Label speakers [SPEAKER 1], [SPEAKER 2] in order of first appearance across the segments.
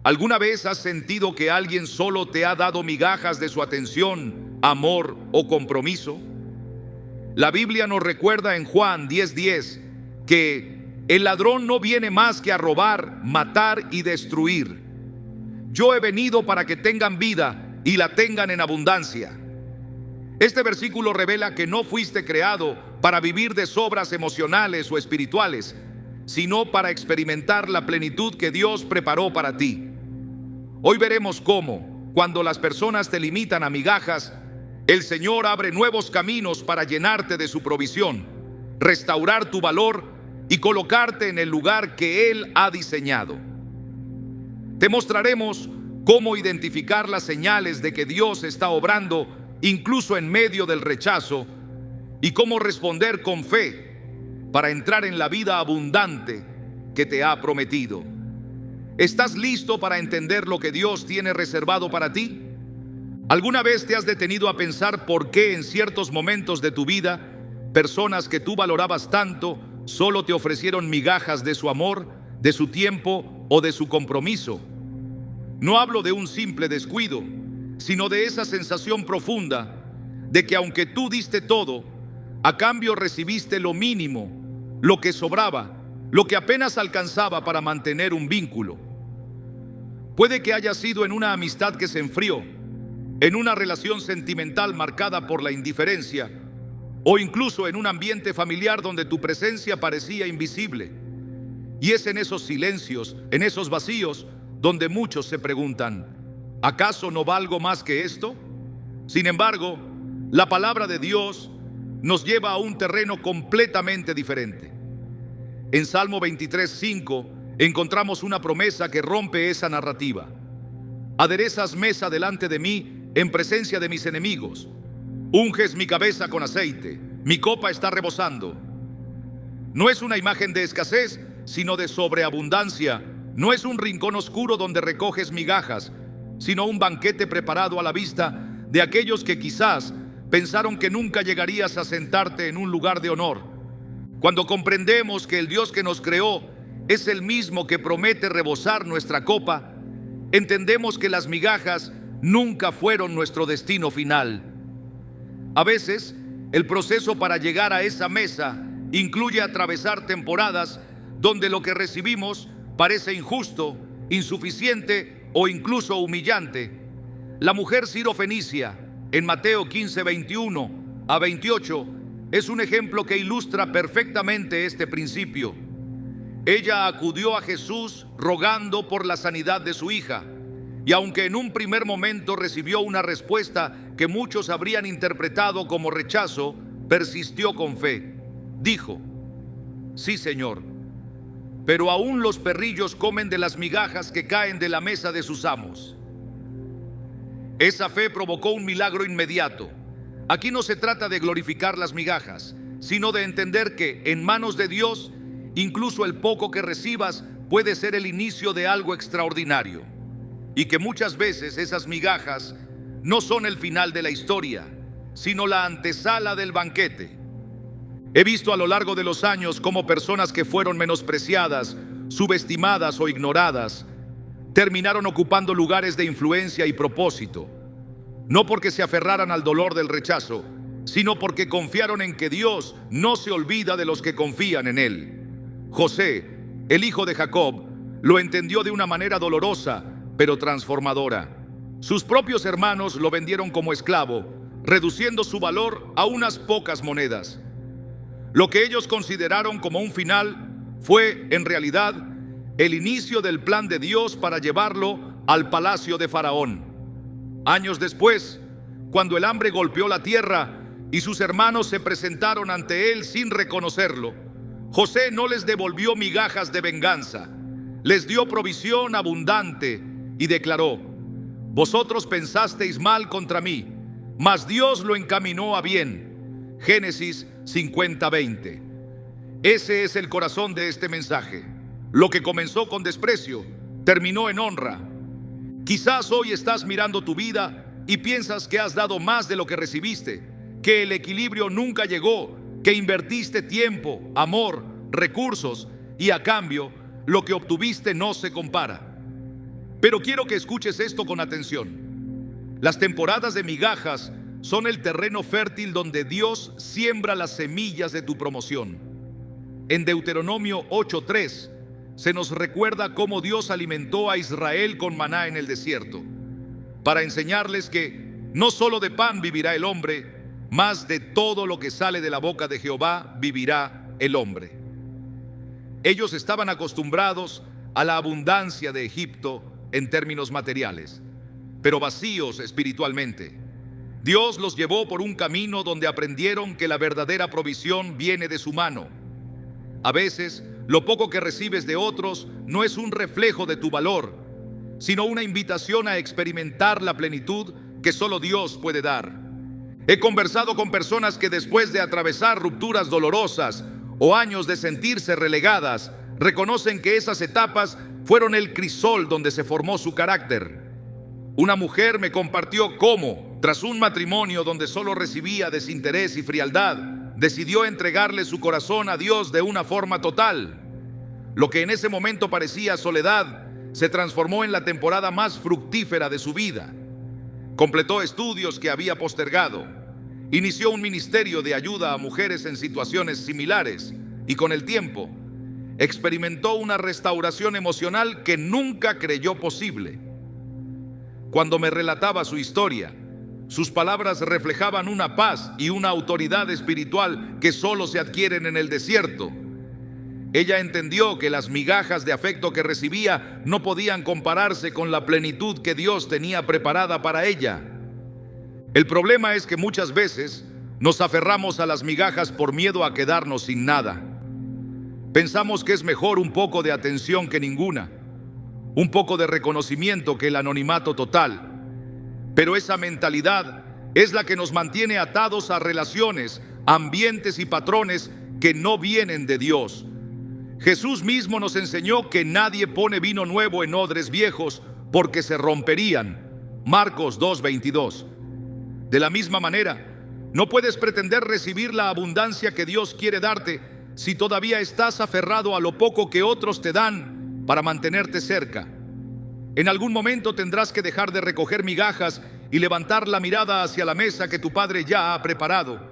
[SPEAKER 1] ¿Alguna vez has sentido que alguien solo te ha dado migajas de su atención, amor o compromiso? La Biblia nos recuerda en Juan 10:10 que el ladrón no viene más que a robar, matar y destruir. Yo he venido para que tengan vida y la tengan en abundancia. Este versículo revela que no fuiste creado para vivir de sobras emocionales o espirituales, sino para experimentar la plenitud que Dios preparó para ti. Hoy veremos cómo, cuando las personas te limitan a migajas, el Señor abre nuevos caminos para llenarte de su provisión, restaurar tu valor y colocarte en el lugar que Él ha diseñado. Te mostraremos cómo identificar las señales de que Dios está obrando incluso en medio del rechazo y cómo responder con fe para entrar en la vida abundante que te ha prometido. ¿Estás listo para entender lo que Dios tiene reservado para ti? ¿Alguna vez te has detenido a pensar por qué en ciertos momentos de tu vida personas que tú valorabas tanto solo te ofrecieron migajas de su amor, de su tiempo o de su compromiso? No hablo de un simple descuido, sino de esa sensación profunda de que aunque tú diste todo, a cambio recibiste lo mínimo, lo que sobraba, lo que apenas alcanzaba para mantener un vínculo. Puede que haya sido en una amistad que se enfrió, en una relación sentimental marcada por la indiferencia, o incluso en un ambiente familiar donde tu presencia parecía invisible. Y es en esos silencios, en esos vacíos, donde muchos se preguntan, ¿acaso no valgo más que esto? Sin embargo, la palabra de Dios nos lleva a un terreno completamente diferente. En Salmo 23:5 encontramos una promesa que rompe esa narrativa. Aderezas mesa delante de mí en presencia de mis enemigos. Unges mi cabeza con aceite, mi copa está rebosando. No es una imagen de escasez, sino de sobreabundancia. No es un rincón oscuro donde recoges migajas, sino un banquete preparado a la vista de aquellos que quizás pensaron que nunca llegarías a sentarte en un lugar de honor. Cuando comprendemos que el Dios que nos creó es el mismo que promete rebosar nuestra copa, entendemos que las migajas nunca fueron nuestro destino final. A veces, el proceso para llegar a esa mesa incluye atravesar temporadas donde lo que recibimos parece injusto, insuficiente o incluso humillante. La mujer sirofenicia, en Mateo 15:21-28, es un ejemplo que ilustra perfectamente este principio. Ella acudió a Jesús rogando por la sanidad de su hija, y aunque en un primer momento recibió una respuesta que muchos habrían interpretado como rechazo, persistió con fe. Dijo: sí, Señor, pero aún los perrillos comen de las migajas que caen de la mesa de sus amos. Esa fe provocó un milagro inmediato. Aquí no se trata de glorificar las migajas, sino de entender que en manos de Dios, incluso el poco que recibas puede ser el inicio de algo extraordinario, y que muchas veces esas migajas no son el final de la historia, sino la antesala del banquete. He visto a lo largo de los años cómo personas que fueron menospreciadas, subestimadas o ignoradas terminaron ocupando lugares de influencia y propósito, no porque se aferraran al dolor del rechazo, sino porque confiaron en que Dios no se olvida de los que confían en Él. José, el hijo de Jacob, lo entendió de una manera dolorosa, pero transformadora. Sus propios hermanos lo vendieron como esclavo, reduciendo su valor a unas pocas monedas. Lo que ellos consideraron como un final fue, en realidad, el inicio del plan de Dios para llevarlo al palacio de Faraón. Años después, cuando el hambre golpeó la tierra y sus hermanos se presentaron ante él sin reconocerlo, José no les devolvió migajas de venganza, les dio provisión abundante y declaró: vosotros pensasteis mal contra mí, mas Dios lo encaminó a bien. Génesis 50:20. Ese es el corazón de este mensaje. Lo que comenzó con desprecio, terminó en honra. Quizás hoy estás mirando tu vida y piensas que has dado más de lo que recibiste, que el equilibrio nunca llegó, que invertiste tiempo, amor, recursos y a cambio lo que obtuviste no se compara. Pero quiero que escuches esto con atención. Las temporadas de migajas son el terreno fértil donde Dios siembra las semillas de tu promoción. En Deuteronomio 8:3 se nos recuerda cómo Dios alimentó a Israel con maná en el desierto, para enseñarles que no solo de pan vivirá el hombre, mas de todo lo que sale de la boca de Jehová vivirá el hombre. Ellos estaban acostumbrados a la abundancia de Egipto en términos materiales, pero vacíos espiritualmente. Dios los llevó por un camino donde aprendieron que la verdadera provisión viene de su mano. A veces, lo poco que recibes de otros no es un reflejo de tu valor, sino una invitación a experimentar la plenitud que solo Dios puede dar. He conversado con personas que después de atravesar rupturas dolorosas o años de sentirse relegadas, reconocen que esas etapas fueron el crisol donde se formó su carácter. Una mujer me compartió cómo, tras un matrimonio donde solo recibía desinterés y frialdad, decidió entregarle su corazón a Dios de una forma total. Lo que en ese momento parecía soledad se transformó en la temporada más fructífera de su vida. Completó estudios que había postergado. Inició un ministerio de ayuda a mujeres en situaciones similares y con el tiempo experimentó una restauración emocional que nunca creyó posible. Cuando me relataba su historia, sus palabras reflejaban una paz y una autoridad espiritual que solo se adquieren en el desierto. Ella entendió que las migajas de afecto que recibía no podían compararse con la plenitud que Dios tenía preparada para ella. El problema es que muchas veces nos aferramos a las migajas por miedo a quedarnos sin nada. Pensamos que es mejor un poco de atención que ninguna, un poco de reconocimiento que el anonimato total. Pero esa mentalidad es la que nos mantiene atados a relaciones, ambientes y patrones que no vienen de Dios. Jesús mismo nos enseñó que nadie pone vino nuevo en odres viejos porque se romperían. Marcos 2:22. De la misma manera, no puedes pretender recibir la abundancia que Dios quiere darte si todavía estás aferrado a lo poco que otros te dan para mantenerte cerca. En algún momento tendrás que dejar de recoger migajas y levantar la mirada hacia la mesa que tu Padre ya ha preparado.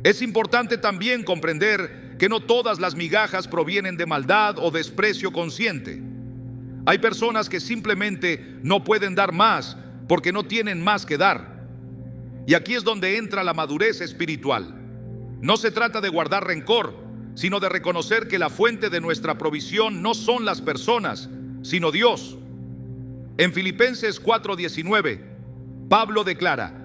[SPEAKER 1] Es importante también comprender que no todas las migajas provienen de maldad o desprecio consciente. Hay personas que simplemente no pueden dar más porque no tienen más que dar. Y aquí es donde entra la madurez espiritual. No se trata de guardar rencor, sino de reconocer que la fuente de nuestra provisión no son las personas, sino Dios. En Filipenses 4:19, Pablo declara: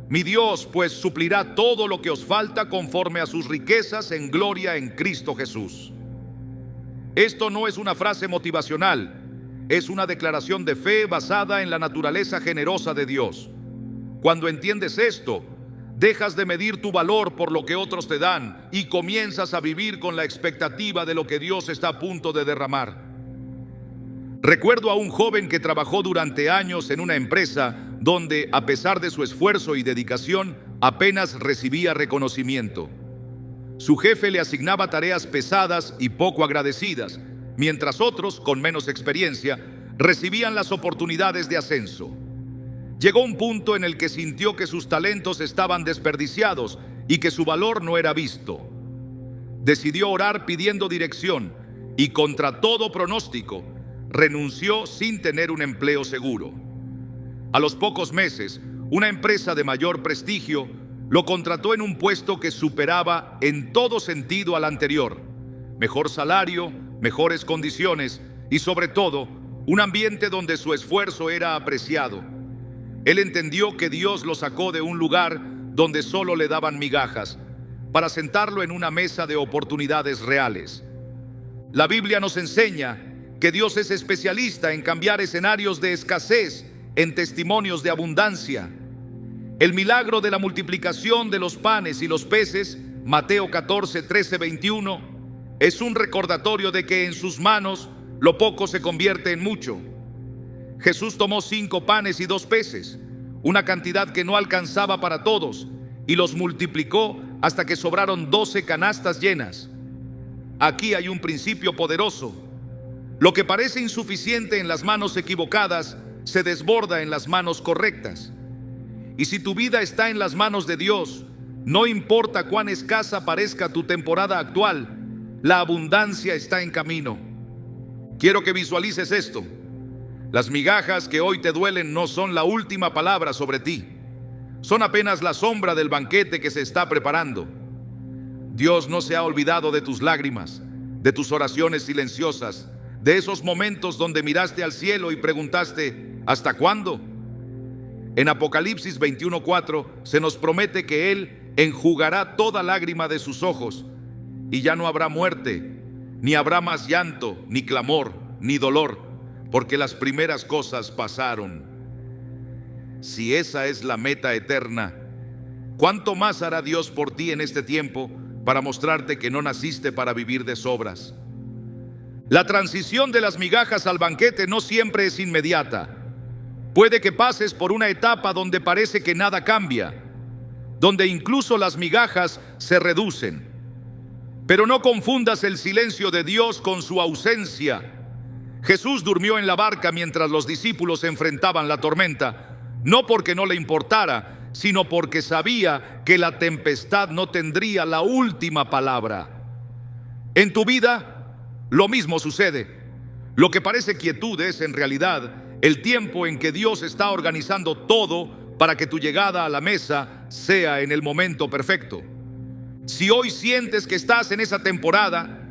[SPEAKER 1] mi Dios pues suplirá todo lo que os falta conforme a sus riquezas en gloria en Cristo Jesús. Esto no es una frase motivacional, es una declaración de fe basada en la naturaleza generosa de Dios. Cuando entiendes esto, dejas de medir tu valor por lo que otros te dan y comienzas a vivir con la expectativa de lo que Dios está a punto de derramar. Recuerdo a un joven que trabajó durante años en una empresa donde, a pesar de su esfuerzo y dedicación, apenas recibía reconocimiento. Su jefe le asignaba tareas pesadas y poco agradecidas, mientras otros, con menos experiencia, recibían las oportunidades de ascenso. Llegó un punto en el que sintió que sus talentos estaban desperdiciados y que su valor no era visto. Decidió orar pidiendo dirección y, contra todo pronóstico, renunció sin tener un empleo seguro. A los pocos meses, una empresa de mayor prestigio lo contrató en un puesto que superaba en todo sentido al anterior. Mejor salario, mejores condiciones y, sobre todo, un ambiente donde su esfuerzo era apreciado. Él entendió que Dios lo sacó de un lugar donde solo le daban migajas para sentarlo en una mesa de oportunidades reales. La Biblia nos enseña que Dios es especialista en cambiar escenarios de escasez en testimonios de abundancia. El milagro de la multiplicación de los panes y los peces, Mateo 14, 13, 21, es un recordatorio de que en sus manos lo poco se convierte en mucho. Jesús tomó 5 panes y 2 peces, una cantidad que no alcanzaba para todos, y los multiplicó hasta que sobraron 12 canastas llenas. Aquí hay un principio poderoso. Lo que parece insuficiente en las manos equivocadas se desborda en las manos correctas. Y si tu vida está en las manos de Dios, no importa cuán escasa parezca tu temporada actual, la abundancia está en camino. Quiero que visualices esto. Las migajas que hoy te duelen no son la última palabra sobre ti. Son apenas la sombra del banquete que se está preparando. Dios no se ha olvidado de tus lágrimas, de tus oraciones silenciosas, de esos momentos donde miraste al cielo y preguntaste, ¿hasta cuándo? En Apocalipsis 21:4 se nos promete que Él enjugará toda lágrima de sus ojos, y ya no habrá muerte, ni habrá más llanto, ni clamor, ni dolor, porque las primeras cosas pasaron. Si esa es la meta eterna, ¿cuánto más hará Dios por ti en este tiempo para mostrarte que no naciste para vivir de sobras? La transición de las migajas al banquete no siempre es inmediata. Puede que pases por una etapa donde parece que nada cambia, donde incluso las migajas se reducen. Pero no confundas el silencio de Dios con su ausencia. Jesús durmió en la barca mientras los discípulos enfrentaban la tormenta, no porque no le importara, sino porque sabía que la tempestad no tendría la última palabra. En tu vida, lo mismo sucede. Lo que parece quietud es, en realidad, el tiempo en que Dios está organizando todo para que tu llegada a la mesa sea en el momento perfecto. Si hoy sientes que estás en esa temporada,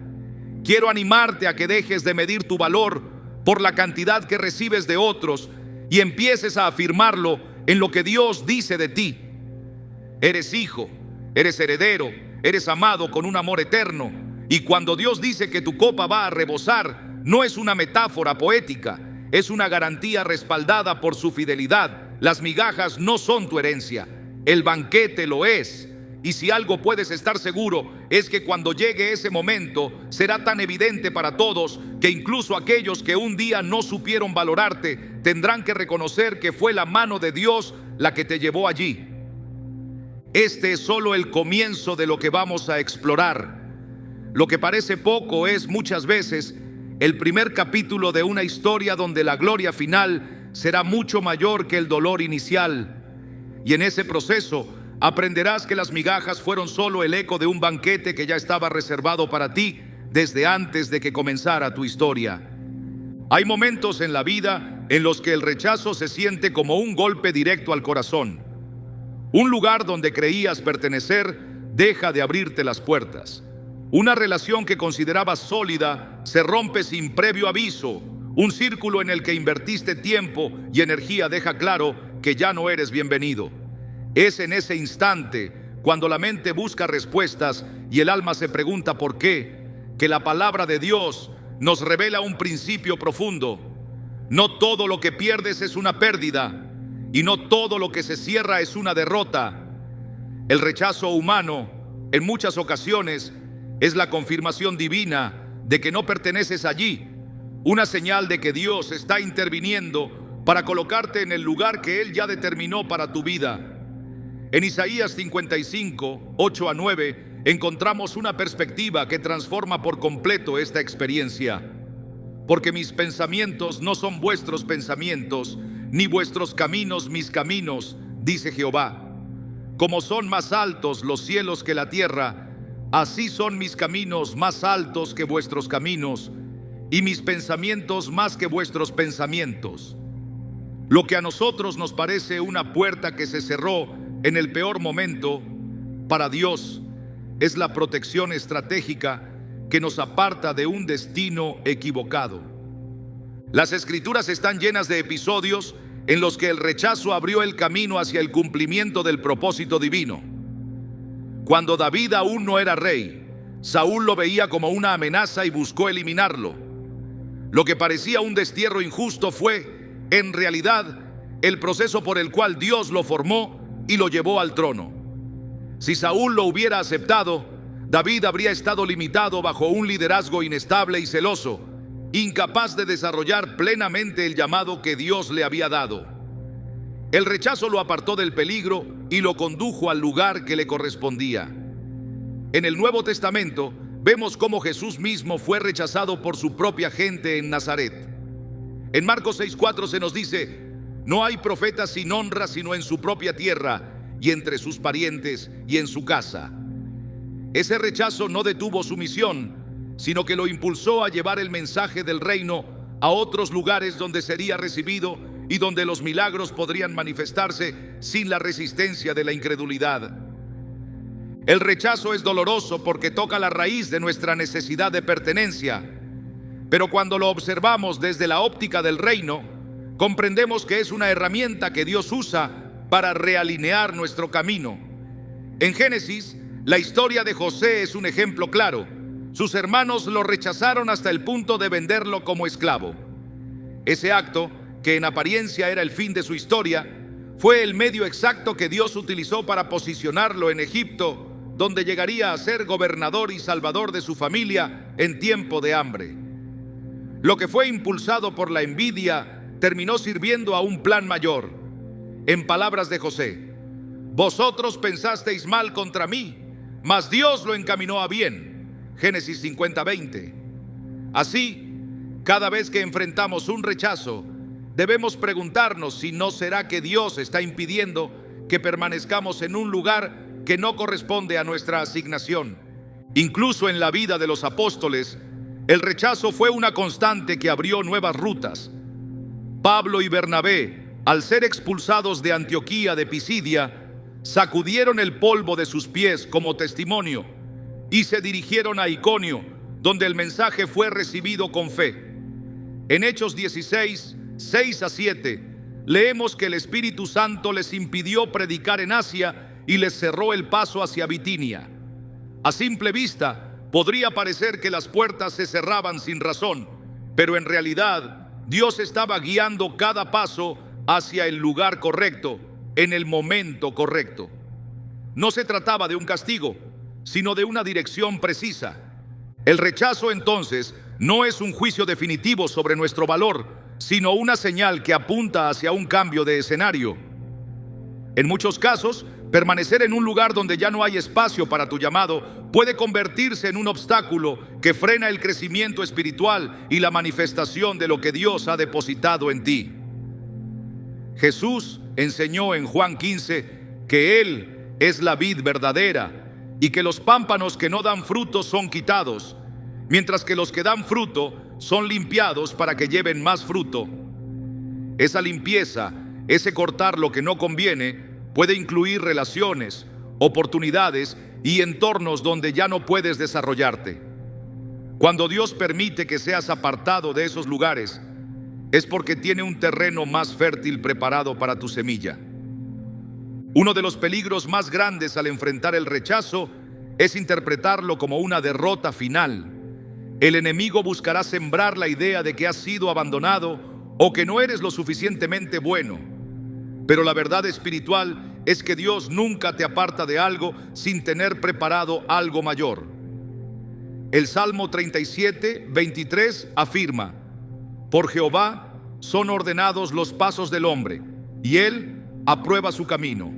[SPEAKER 1] quiero animarte a que dejes de medir tu valor por la cantidad que recibes de otros y empieces a afirmarlo en lo que Dios dice de ti. Eres hijo, eres heredero, eres amado con un amor eterno. Y cuando Dios dice que tu copa va a rebosar, no es una metáfora poética, es una garantía respaldada por su fidelidad. Las migajas no son tu herencia, el banquete lo es. Y si algo puedes estar seguro es que cuando llegue ese momento será tan evidente para todos que incluso aquellos que un día no supieron valorarte tendrán que reconocer que fue la mano de Dios la que te llevó allí. Este es solo el comienzo de lo que vamos a explorar. Lo que parece poco es muchas veces el primer capítulo de una historia donde la gloria final será mucho mayor que el dolor inicial. Y en ese proceso aprenderás que las migajas fueron solo el eco de un banquete que ya estaba reservado para ti desde antes de que comenzara tu historia. Hay momentos en la vida en los que el rechazo se siente como un golpe directo al corazón. Un lugar donde creías pertenecer deja de abrirte las puertas. Una relación que considerabas sólida se rompe sin previo aviso. Un círculo en el que invertiste tiempo y energía deja claro que ya no eres bienvenido. Es en ese instante, cuando la mente busca respuestas y el alma se pregunta por qué, que la palabra de Dios nos revela un principio profundo. No todo lo que pierdes es una pérdida, y no todo lo que se cierra es una derrota. El rechazo humano, en muchas ocasiones, es la confirmación divina de que no perteneces allí, una señal de que Dios está interviniendo para colocarte en el lugar que Él ya determinó para tu vida. En Isaías 55, 8-9, encontramos una perspectiva que transforma por completo esta experiencia. Porque mis pensamientos no son vuestros pensamientos, ni vuestros caminos mis caminos, dice Jehová. Como son más altos los cielos que la tierra, así son mis caminos más altos que vuestros caminos, y mis pensamientos más que vuestros pensamientos. Lo que a nosotros nos parece una puerta que se cerró en el peor momento, para Dios es la protección estratégica que nos aparta de un destino equivocado. Las Escrituras están llenas de episodios en los que el rechazo abrió el camino hacia el cumplimiento del propósito divino. Cuando David aún no era rey, Saúl lo veía como una amenaza y buscó eliminarlo. Lo que parecía un destierro injusto fue, en realidad, el proceso por el cual Dios lo formó y lo llevó al trono. Si Saúl lo hubiera aceptado, David habría estado limitado bajo un liderazgo inestable y celoso, incapaz de desarrollar plenamente el llamado que Dios le había dado. El rechazo lo apartó del peligro y lo condujo al lugar que le correspondía. En el Nuevo Testamento vemos cómo Jesús mismo fue rechazado por su propia gente en Nazaret. En Marcos 6:4 se nos dice: No hay profeta sin honra sino en su propia tierra y entre sus parientes y en su casa. Ese rechazo no detuvo su misión, sino que lo impulsó a llevar el mensaje del reino a otros lugares donde sería recibido y donde los milagros podrían manifestarse sin la resistencia de la incredulidad. El rechazo es doloroso porque toca la raíz de nuestra necesidad de pertenencia, pero cuando lo observamos desde la óptica del reino, comprendemos que es una herramienta que Dios usa para realinear nuestro camino. En Génesis, la historia de José es un ejemplo claro. Sus hermanos lo rechazaron hasta el punto de venderlo como esclavo. Ese acto, que en apariencia era el fin de su historia, fue el medio exacto que Dios utilizó para posicionarlo en Egipto, donde llegaría a ser gobernador y salvador de su familia en tiempo de hambre. Lo que fue impulsado por la envidia terminó sirviendo a un plan mayor. En palabras de José: vosotros pensasteis mal contra mí, mas Dios lo encaminó a bien. Génesis 50:20. Así, cada vez que enfrentamos un rechazo, debemos preguntarnos si no será que Dios está impidiendo que permanezcamos en un lugar que no corresponde a nuestra asignación. Incluso en la vida de los apóstoles, el rechazo fue una constante que abrió nuevas rutas. Pablo y Bernabé, al ser expulsados de Antioquía de Pisidia, sacudieron el polvo de sus pies como testimonio y se dirigieron a Iconio, donde el mensaje fue recibido con fe. En Hechos 16, 6-7, leemos que el Espíritu Santo les impidió predicar en Asia y les cerró el paso hacia Bitinia. A simple vista, podría parecer que las puertas se cerraban sin razón, pero en realidad Dios estaba guiando cada paso hacia el lugar correcto, en el momento correcto. No se trataba de un castigo, sino de una dirección precisa. El rechazo, entonces, no es un juicio definitivo sobre nuestro valor, sino una señal que apunta hacia un cambio de escenario. En muchos casos, permanecer en un lugar donde ya no hay espacio para tu llamado puede convertirse en un obstáculo que frena el crecimiento espiritual y la manifestación de lo que Dios ha depositado en ti. Jesús enseñó en Juan 15 que Él es la vid verdadera y que los pámpanos que no dan fruto son quitados, mientras que los que dan fruto son limpiados para que lleven más fruto. Esa limpieza, ese cortar lo que no conviene, puede incluir relaciones, oportunidades y entornos donde ya no puedes desarrollarte. Cuando Dios permite que seas apartado de esos lugares, es porque tiene un terreno más fértil preparado para tu semilla. Uno de los peligros más grandes al enfrentar el rechazo es interpretarlo como una derrota final. El enemigo buscará sembrar la idea de que has sido abandonado o que no eres lo suficientemente bueno. Pero la verdad espiritual es que Dios nunca te aparta de algo sin tener preparado algo mayor. El Salmo 37:23 afirma: por Jehová son ordenados los pasos del hombre, y Él aprueba su camino.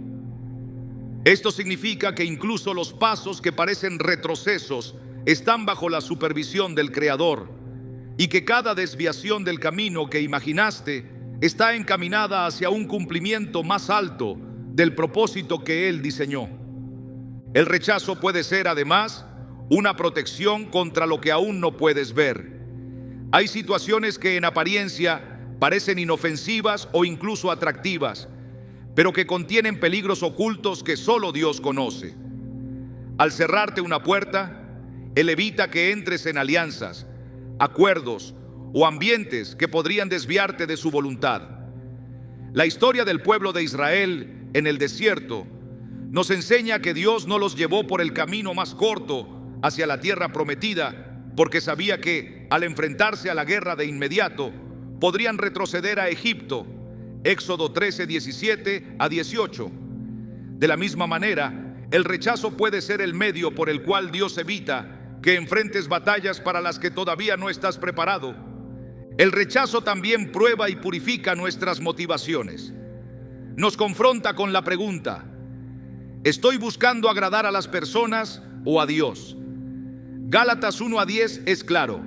[SPEAKER 1] Esto significa que incluso los pasos que parecen retrocesos están bajo la supervisión del Creador, y que cada desviación del camino que imaginaste está encaminada hacia un cumplimiento más alto del propósito que Él diseñó. El rechazo puede ser, además, una protección contra lo que aún no puedes ver. Hay situaciones que en apariencia parecen inofensivas o incluso atractivas, pero que contienen peligros ocultos que solo Dios conoce. Al cerrarte una puerta, Él evita que entres en alianzas, acuerdos o ambientes que podrían desviarte de su voluntad. La historia del pueblo de Israel en el desierto nos enseña que Dios no los llevó por el camino más corto hacia la tierra prometida, porque sabía que al enfrentarse a la guerra de inmediato podrían retroceder a Egipto. Éxodo 13:17-18. De la misma manera, el rechazo puede ser el medio por el cual Dios evita que enfrentes batallas para las que todavía no estás preparado. El rechazo también prueba y purifica nuestras motivaciones. Nos confronta con la pregunta: ¿estoy buscando agradar a las personas o a Dios? Gálatas 1:10 es claro: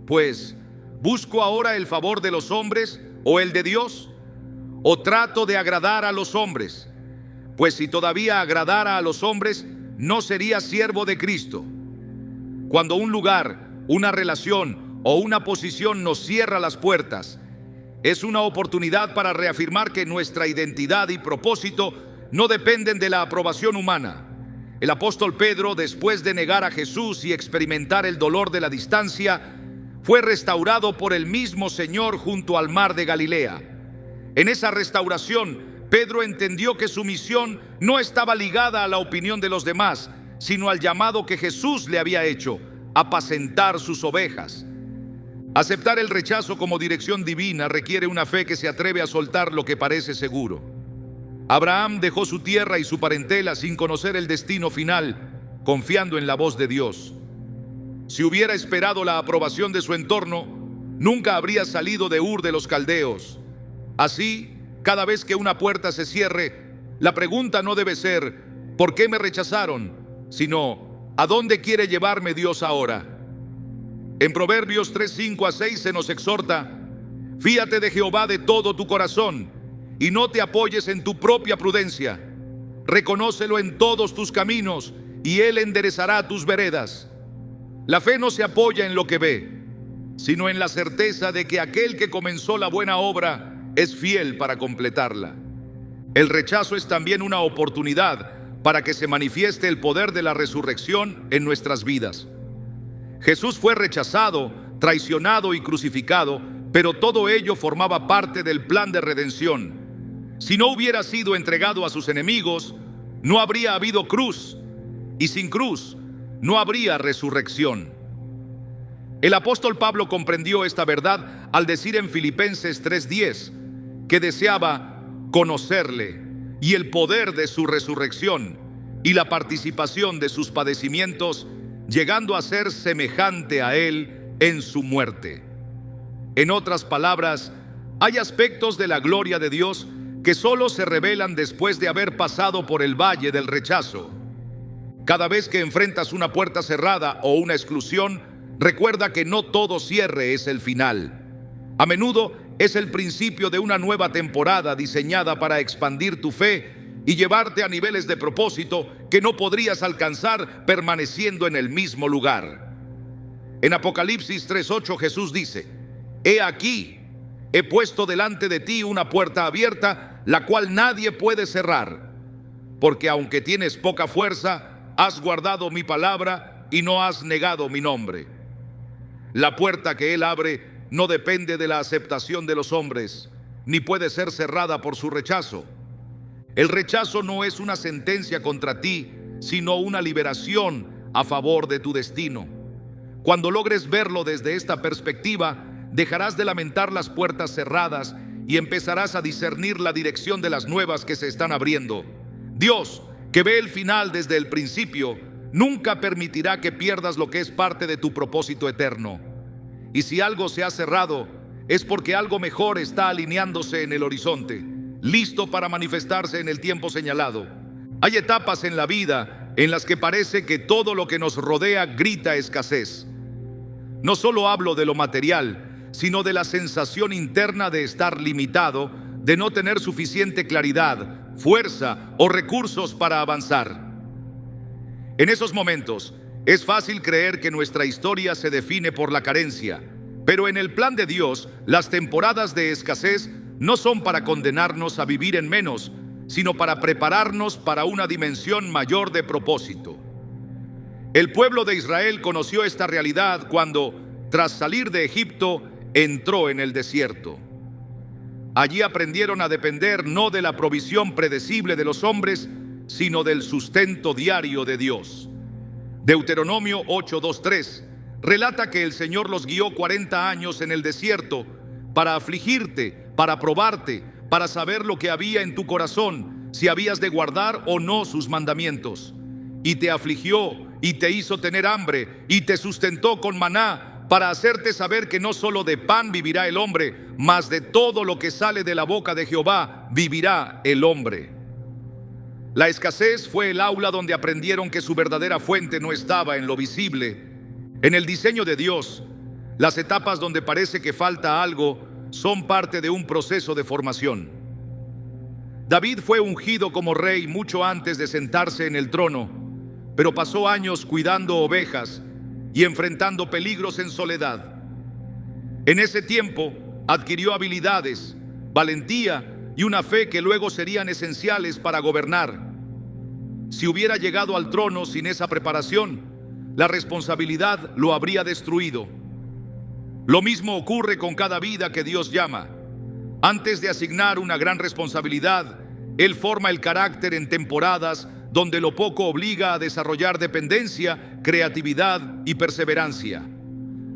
[SPEAKER 1] pues, ¿busco ahora el favor de los hombres o el de Dios? ¿O trato de agradar a los hombres? Pues si todavía agradara a los hombres, no sería siervo de Cristo. Cuando un lugar, una relación o una posición nos cierra las puertas, es una oportunidad para reafirmar que nuestra identidad y propósito no dependen de la aprobación humana. El apóstol Pedro, después de negar a Jesús y experimentar el dolor de la distancia, fue restaurado por el mismo Señor junto al mar de Galilea. En esa restauración, Pedro entendió que su misión no estaba ligada a la opinión de los demás, sino al llamado que Jesús le había hecho: apacentar sus ovejas. Aceptar el rechazo como dirección divina requiere una fe que se atreve a soltar lo que parece seguro. Abraham dejó su tierra y su parentela sin conocer el destino final, confiando en la voz de Dios. Si hubiera esperado la aprobación de su entorno, nunca habría salido de Ur de los Caldeos. Así, cada vez que una puerta se cierre, la pregunta no debe ser ¿por qué me rechazaron?, sino ¿a dónde quiere llevarme Dios ahora? En Proverbios 3:5-6 se nos exhorta: fíate de Jehová de todo tu corazón y no te apoyes en tu propia prudencia. Reconócelo en todos tus caminos y Él enderezará tus veredas. La fe no se apoya en lo que ve, sino en la certeza de que aquel que comenzó la buena obra es fiel para completarla. El rechazo es también una oportunidad para que se manifieste el poder de la resurrección en nuestras vidas. Jesús fue rechazado, traicionado y crucificado, pero todo ello formaba parte del plan de redención. Si no hubiera sido entregado a sus enemigos, no habría habido cruz, y sin cruz no habría resurrección. El apóstol Pablo comprendió esta verdad al decir en Filipenses 3:10 que deseaba conocerle y el poder de su resurrección y la participación de sus padecimientos, llegando a ser semejante a él en su muerte. En otras palabras, hay aspectos de la gloria de Dios que solo se revelan después de haber pasado por el valle del rechazo. Cada vez que enfrentas una puerta cerrada o una exclusión, recuerda que no todo cierre es el final. A menudo es el principio de una nueva temporada diseñada para expandir tu fe y llevarte a niveles de propósito que no podrías alcanzar permaneciendo en el mismo lugar. En Apocalipsis 3:8 Jesús dice: he aquí, he puesto delante de ti una puerta abierta, la cual nadie puede cerrar, porque aunque tienes poca fuerza, has guardado mi palabra y no has negado mi nombre. La puerta que Él abre no depende de la aceptación de los hombres, ni puede ser cerrada por su rechazo. El rechazo no es una sentencia contra ti, sino una liberación a favor de tu destino. Cuando logres verlo desde esta perspectiva, dejarás de lamentar las puertas cerradas y empezarás a discernir la dirección de las nuevas que se están abriendo. Dios, que ve el final desde el principio, nunca permitirá que pierdas lo que es parte de tu propósito eterno. Y si algo se ha cerrado, es porque algo mejor está alineándose en el horizonte, listo para manifestarse en el tiempo señalado. Hay etapas en la vida en las que parece que todo lo que nos rodea grita escasez. No solo hablo de lo material, sino de la sensación interna de estar limitado, de no tener suficiente claridad, fuerza o recursos para avanzar. En esos momentos, es fácil creer que nuestra historia se define por la carencia, pero en el plan de Dios, las temporadas de escasez no son para condenarnos a vivir en menos, sino para prepararnos para una dimensión mayor de propósito. El pueblo de Israel conoció esta realidad cuando, tras salir de Egipto, entró en el desierto. Allí aprendieron a depender no de la provisión predecible de los hombres, sino del sustento diario de Dios. Deuteronomio 8:2-3 relata que el Señor los guió 40 años en el desierto para afligirte, para probarte, para saber lo que había en tu corazón, si habías de guardar o no sus mandamientos. Y te afligió y te hizo tener hambre y te sustentó con maná, para hacerte saber que no solo de pan vivirá el hombre, mas de todo lo que sale de la boca de Jehová vivirá el hombre. La escasez fue el aula donde aprendieron que su verdadera fuente no estaba en lo visible. En el diseño de Dios, las etapas donde parece que falta algo son parte de un proceso de formación. David fue ungido como rey mucho antes de sentarse en el trono, pero pasó años cuidando ovejas y enfrentando peligros en soledad. En ese tiempo adquirió habilidades, valentía y una fe que luego serían esenciales para gobernar. Si hubiera llegado al trono sin esa preparación, la responsabilidad lo habría destruido. Lo mismo ocurre con cada vida que Dios llama. Antes de asignar una gran responsabilidad, Él forma el carácter en temporadas donde lo poco obliga a desarrollar dependencia, creatividad y perseverancia.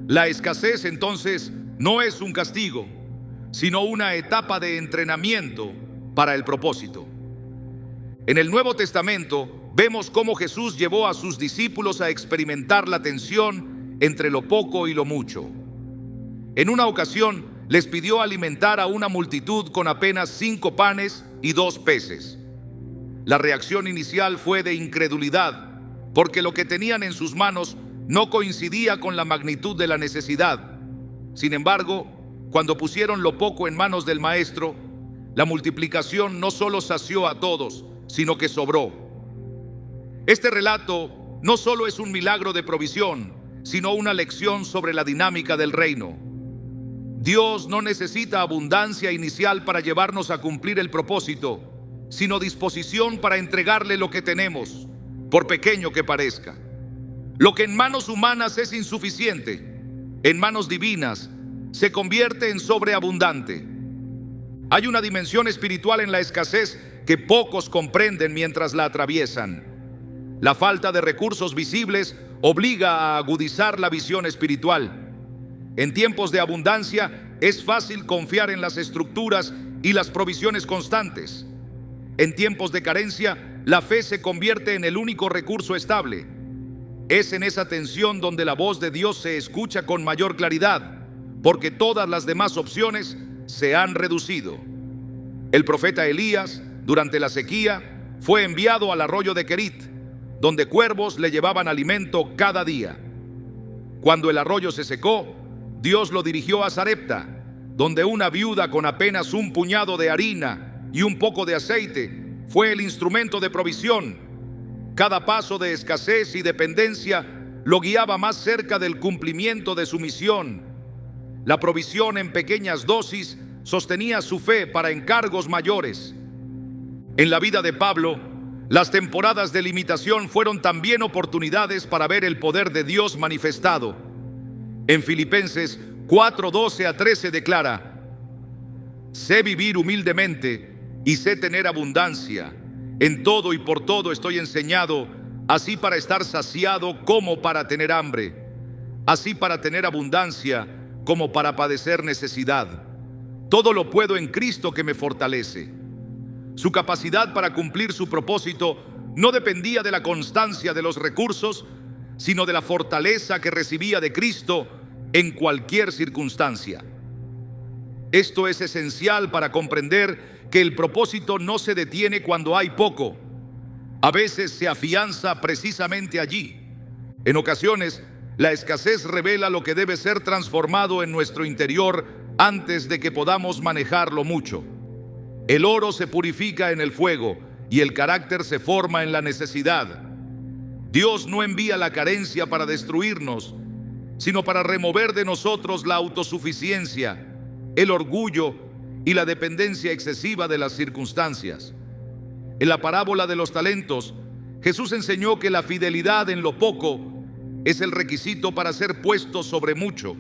[SPEAKER 1] La escasez, entonces, no es un castigo, sino una etapa de entrenamiento para el propósito. En el Nuevo Testamento vemos cómo Jesús llevó a sus discípulos a experimentar la tensión entre lo poco y lo mucho. En una ocasión les pidió alimentar a una multitud con apenas 5 panes y 2 peces. La reacción inicial fue de incredulidad, porque lo que tenían en sus manos no coincidía con la magnitud de la necesidad. Sin embargo, cuando pusieron lo poco en manos del Maestro, la multiplicación no solo sació a todos, sino que sobró. Este relato no solo es un milagro de provisión, sino una lección sobre la dinámica del reino. Dios no necesita abundancia inicial para llevarnos a cumplir el propósito, sino disposición para entregarle lo que tenemos, por pequeño que parezca. Lo que en manos humanas es insuficiente, en manos divinas se convierte en sobreabundante. Hay una dimensión espiritual en la escasez que pocos comprenden mientras la atraviesan. La falta de recursos visibles obliga a agudizar la visión espiritual. En tiempos de abundancia es fácil confiar en las estructuras y las provisiones constantes. En tiempos de carencia, la fe se convierte en el único recurso estable. Es en esa tensión donde la voz de Dios se escucha con mayor claridad, porque todas las demás opciones se han reducido. El profeta Elías, durante la sequía, fue enviado al arroyo de Querit, donde cuervos le llevaban alimento cada día. Cuando el arroyo se secó, Dios lo dirigió a Sarepta, donde una viuda con apenas un puñado de harina y un poco de aceite fue el instrumento de provisión. Cada paso de escasez y dependencia lo guiaba más cerca del cumplimiento de su misión. La provisión en pequeñas dosis sostenía su fe para encargos mayores. En la vida de Pablo, las temporadas de limitación fueron también oportunidades para ver el poder de Dios manifestado. En Filipenses 4:12-13 declara: sé vivir humildemente y sé tener abundancia. En todo y por todo estoy enseñado, así para estar saciado como para tener hambre, así para tener abundancia como para padecer necesidad. Todo lo puedo en Cristo que me fortalece. Su capacidad para cumplir su propósito no dependía de la constancia de los recursos, sino de la fortaleza que recibía de Cristo en cualquier circunstancia. Esto es esencial para comprender que el propósito no se detiene cuando hay poco. A veces se afianza precisamente allí. En ocasiones, la escasez revela lo que debe ser transformado en nuestro interior antes de que podamos manejarlo mucho. El oro se purifica en el fuego y el carácter se forma en la necesidad. Dios no envía la carencia para destruirnos, sino para remover de nosotros la autosuficiencia, el orgullo y la dependencia excesiva de las circunstancias. En la parábola de los talentos, Jesús enseñó que la fidelidad en lo poco es el requisito para ser puesto sobre mucho.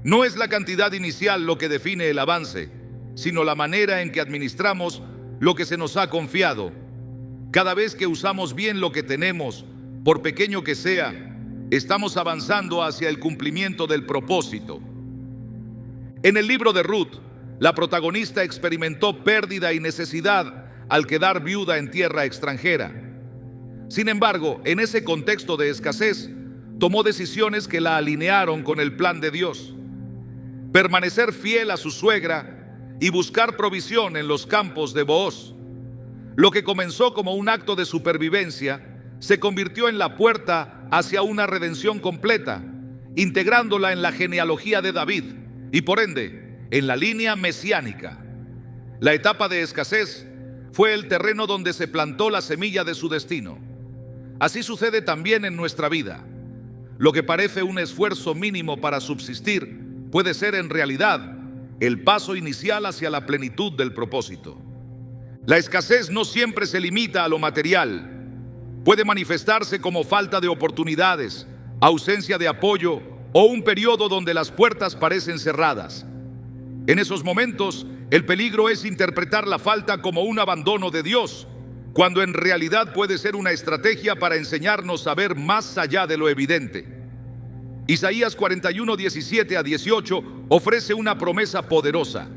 [SPEAKER 1] No es la cantidad inicial lo que define el avance, sino la manera en que administramos lo que se nos ha confiado. Cada vez que usamos bien lo que tenemos, por pequeño que sea, estamos avanzando hacia el cumplimiento del propósito. En el libro de Ruth, la protagonista experimentó pérdida y necesidad al quedar viuda en tierra extranjera. Sin embargo, en ese contexto de escasez, tomó decisiones que la alinearon con el plan de Dios. Permanecer fiel a su suegra y buscar provisión en los campos de Booz. Lo que comenzó como un acto de supervivencia se convirtió en la puerta hacia una redención completa, integrándola en la genealogía de David y por ende en la línea mesiánica. La etapa de escasez fue el terreno donde se plantó la semilla de su destino. Así sucede también en nuestra vida. Lo que parece un esfuerzo mínimo para subsistir puede ser en realidad el paso inicial hacia la plenitud del propósito. La escasez no siempre se limita a lo material. Puede manifestarse como falta de oportunidades, ausencia de apoyo o un periodo donde las puertas parecen cerradas. En esos momentos, el peligro es interpretar la falta como un abandono de Dios, cuando en realidad puede ser una estrategia para enseñarnos a ver más allá de lo evidente. Isaías 41, 17 a 18 ofrece una promesa poderosa.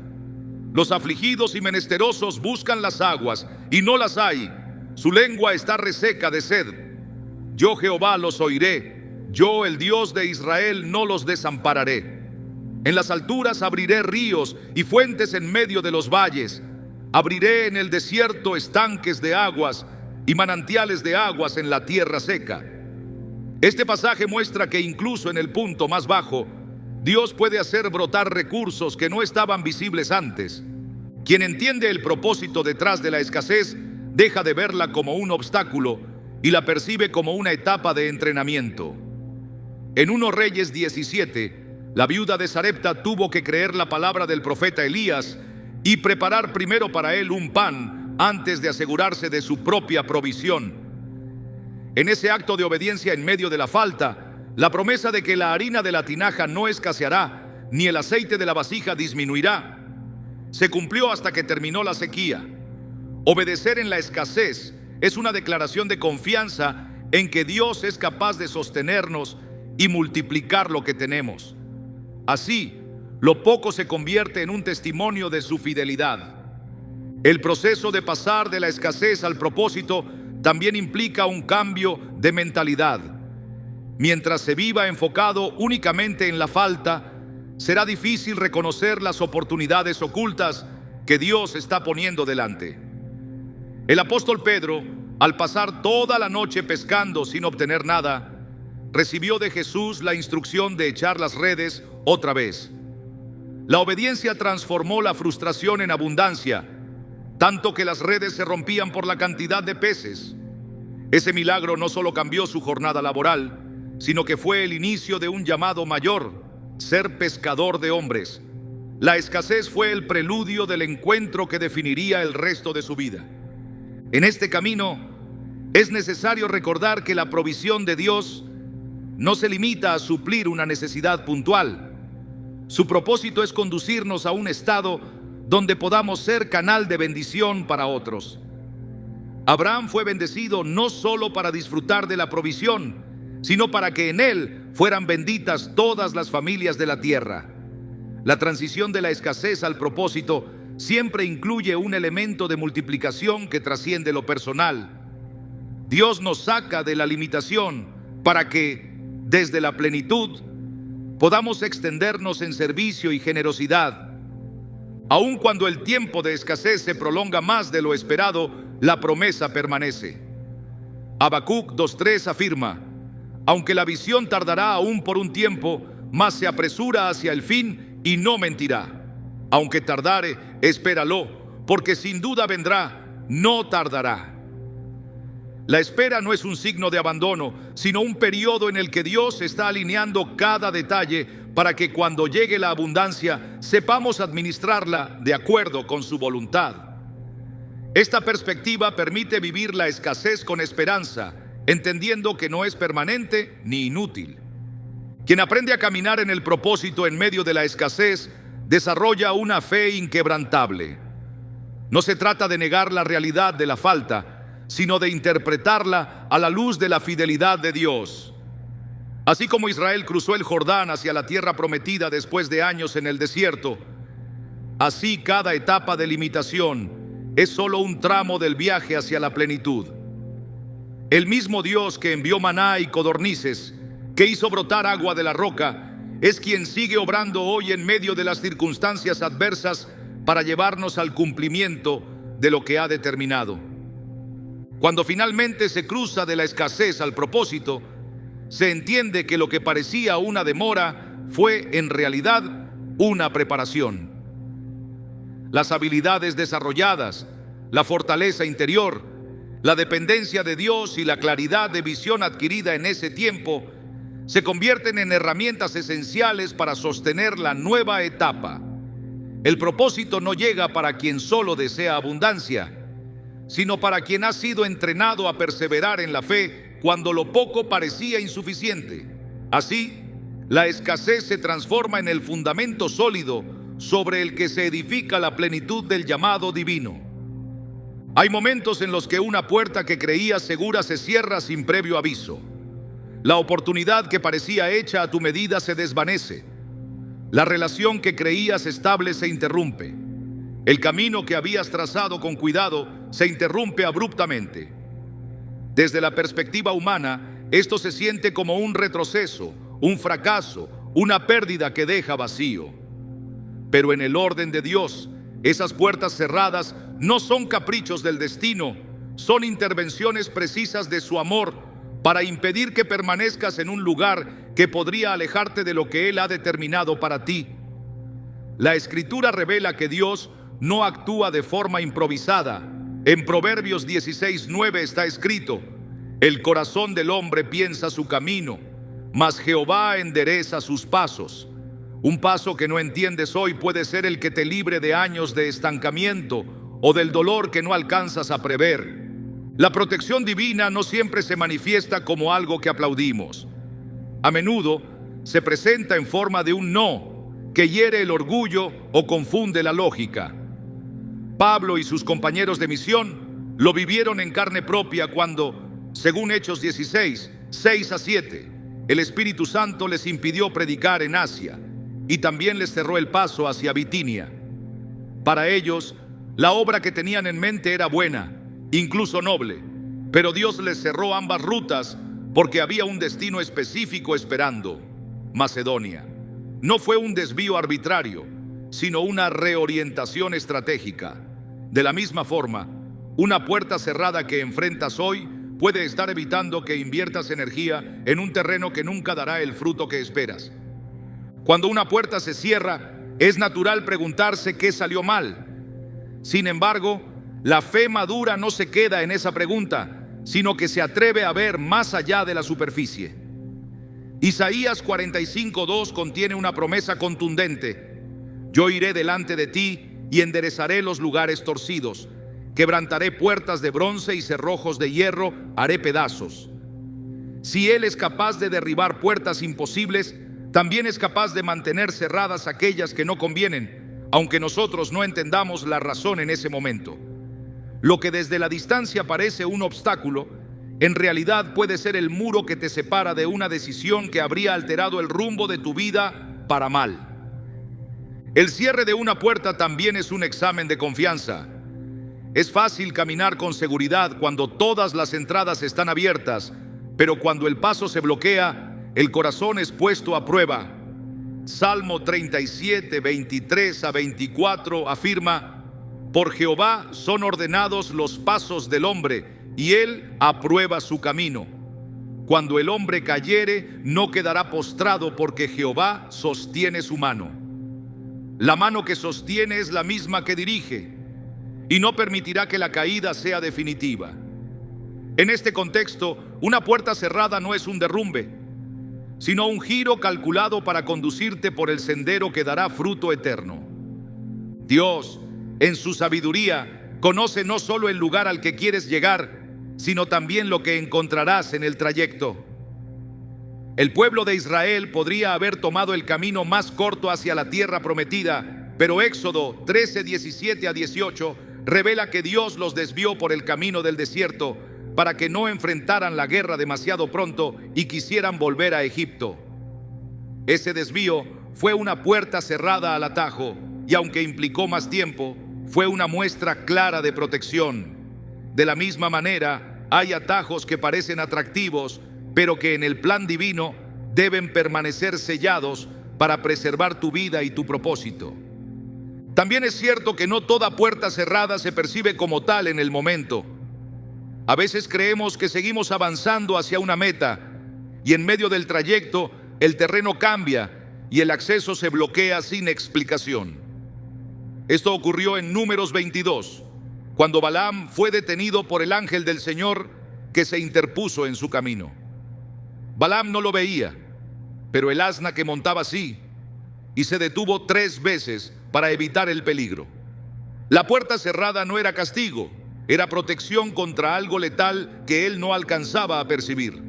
[SPEAKER 1] Los afligidos y menesterosos buscan las aguas y no las hay. Su lengua está reseca de sed. Yo Jehová los oiré. Yo, el Dios de Israel, no los desampararé. En las alturas abriré ríos y fuentes en medio de los valles. Abriré en el desierto estanques de aguas y manantiales de aguas en la tierra seca. Este pasaje muestra que incluso en el punto más bajo, Dios puede hacer brotar recursos que no estaban visibles antes. Quien entiende el propósito detrás de la escasez deja de verla como un obstáculo y la percibe como una etapa de entrenamiento. En 1 Reyes 17, la viuda de Sarepta tuvo que creer la palabra del profeta Elías y preparar primero para él un pan antes de asegurarse de su propia provisión. En ese acto de obediencia en medio de la falta, la promesa de que la harina de la tinaja no escaseará, ni el aceite de la vasija disminuirá, se cumplió hasta que terminó la sequía. Obedecer en la escasez es una declaración de confianza en que Dios es capaz de sostenernos y multiplicar lo que tenemos. Así, lo poco se convierte en un testimonio de su fidelidad. El proceso de pasar de la escasez al propósito también implica un cambio de mentalidad. Mientras se viva enfocado únicamente en la falta, será difícil reconocer las oportunidades ocultas que Dios está poniendo delante. El apóstol Pedro, al pasar toda la noche pescando sin obtener nada, recibió de Jesús la instrucción de echar las redes otra vez. La obediencia transformó la frustración en abundancia, tanto que las redes se rompían por la cantidad de peces. Ese milagro no solo cambió su jornada laboral, sino que fue el inicio de un llamado mayor: ser pescador de hombres. La escasez fue el preludio del encuentro que definiría el resto de su vida. En este camino, es necesario recordar que la provisión de Dios no se limita a suplir una necesidad puntual. Su propósito es conducirnos a un estado donde podamos ser canal de bendición para otros. Abraham fue bendecido no solo para disfrutar de la provisión, sino para que en él fueran benditas todas las familias de la tierra. La transición de la escasez al propósito siempre incluye un elemento de multiplicación que trasciende lo personal. Dios nos saca de la limitación para que, desde la plenitud, podamos extendernos en servicio y generosidad. Aun cuando el tiempo de escasez se prolonga más de lo esperado, la promesa permanece. Habacuc 2:3 afirma: aunque la visión tardará aún por un tiempo, mas se apresura hacia el fin y no mentirá. Aunque tardare, espéralo, porque sin duda vendrá, no tardará. La espera no es un signo de abandono, sino un periodo en el que Dios está alineando cada detalle para que cuando llegue la abundancia sepamos administrarla de acuerdo con su voluntad. Esta perspectiva permite vivir la escasez con esperanza, entendiendo que no es permanente ni inútil. Quien aprende a caminar en el propósito en medio de la escasez desarrolla una fe inquebrantable. No se trata de negar la realidad de la falta, sino de interpretarla a la luz de la fidelidad de Dios. Así como Israel cruzó el Jordán hacia la tierra prometida después de años en el desierto, así cada etapa de limitación es solo un tramo del viaje hacia la plenitud. El mismo Dios que envió maná y codornices, que hizo brotar agua de la roca, es quien sigue obrando hoy en medio de las circunstancias adversas para llevarnos al cumplimiento de lo que ha determinado. Cuando finalmente se cruza de la escasez al propósito, se entiende que lo que parecía una demora fue en realidad una preparación. las habilidades desarrolladas, la fortaleza interior, la dependencia de Dios y la claridad de visión adquirida en ese tiempo se convierten en herramientas esenciales para sostener la nueva etapa. El propósito no llega para quien solo desea abundancia, sino para quien ha sido entrenado a perseverar en la fe cuando lo poco parecía insuficiente. Así, la escasez se transforma en el fundamento sólido sobre el que se edifica la plenitud del llamado divino. Hay momentos en los que una puerta que creías segura se cierra sin previo aviso. La oportunidad que parecía hecha a tu medida se desvanece. La relación que creías estable se interrumpe. El camino que habías trazado con cuidado se interrumpe abruptamente. Desde la perspectiva humana, esto se siente como un retroceso, un fracaso, una pérdida que deja vacío. Pero en el orden de Dios, esas puertas cerradas no son caprichos del destino, son intervenciones precisas de su amor para impedir que permanezcas en un lugar que podría alejarte de lo que Él ha determinado para ti. La Escritura revela que Dios no actúa de forma improvisada. En Proverbios 16:9 está escrito: el corazón del hombre piensa su camino, mas Jehová endereza sus pasos. Un paso que no entiendes hoy puede ser el que te libre de años de estancamiento o del dolor que no alcanzas a prever. La protección divina no siempre se manifiesta como algo que aplaudimos. A menudo se presenta en forma de un no que hiere el orgullo o confunde la lógica. Pablo y sus compañeros de misión lo vivieron en carne propia cuando, según Hechos 16, 6-7, el Espíritu Santo les impidió predicar en Asia y también les cerró el paso hacia Bitinia. Para ellos, la obra que tenían en mente era buena, incluso noble, pero Dios les cerró ambas rutas porque había un destino específico esperando: Macedonia. No fue un desvío arbitrario, sino una reorientación estratégica. De la misma forma, una puerta cerrada que enfrentas hoy puede estar evitando que inviertas energía en un terreno que nunca dará el fruto que esperas. Cuando una puerta se cierra, es natural preguntarse qué salió mal. Sin embargo, la fe madura no se queda en esa pregunta, sino que se atreve a ver más allá de la superficie. Isaías 45:2 contiene una promesa contundente: yo iré delante de ti y enderezaré los lugares torcidos, quebrantaré puertas de bronce y cerrojos de hierro haré pedazos. Si Él es capaz de derribar puertas imposibles, también es capaz de mantener cerradas aquellas que no convienen, aunque nosotros no entendamos la razón en ese momento. Lo que desde la distancia parece un obstáculo, en realidad puede ser el muro que te separa de una decisión que habría alterado el rumbo de tu vida para mal. El cierre de una puerta también es un examen de confianza. Es fácil caminar con seguridad cuando todas las entradas están abiertas, pero cuando el paso se bloquea, el corazón es puesto a prueba. Salmo 37, 23-24 afirma: por Jehová son ordenados los pasos del hombre, y Él aprueba su camino. Cuando el hombre cayere, no quedará postrado, porque Jehová sostiene su mano. La mano que sostiene es la misma que dirige, y no permitirá que la caída sea definitiva. En este contexto, una puerta cerrada no es un derrumbe, sino un giro calculado para conducirte por el sendero que dará fruto eterno. Dios, en su sabiduría, conoce no solo el lugar al que quieres llegar, sino también lo que encontrarás en el trayecto. El pueblo de Israel podría haber tomado el camino más corto hacia la tierra prometida, pero Éxodo 13:17-18 revela que Dios los desvió por el camino del desierto para que no enfrentaran la guerra demasiado pronto y quisieran volver a Egipto. Ese desvío fue una puerta cerrada al atajo, y aunque implicó más tiempo, fue una muestra clara de protección. De la misma manera, hay atajos que parecen atractivos, pero que en el plan divino deben permanecer sellados para preservar tu vida y tu propósito. También es cierto que no toda puerta cerrada se percibe como tal en el momento. A veces creemos que seguimos avanzando hacia una meta, y en medio del trayecto el terreno cambia y el acceso se bloquea sin explicación. Esto ocurrió en Números 22, cuando Balaam fue detenido por el ángel del Señor que se interpuso en su camino. Balaam no lo veía, pero el asna que montaba sí, y se detuvo 3 veces para evitar el peligro. La puerta cerrada no era castigo, era protección contra algo letal que él no alcanzaba a percibir.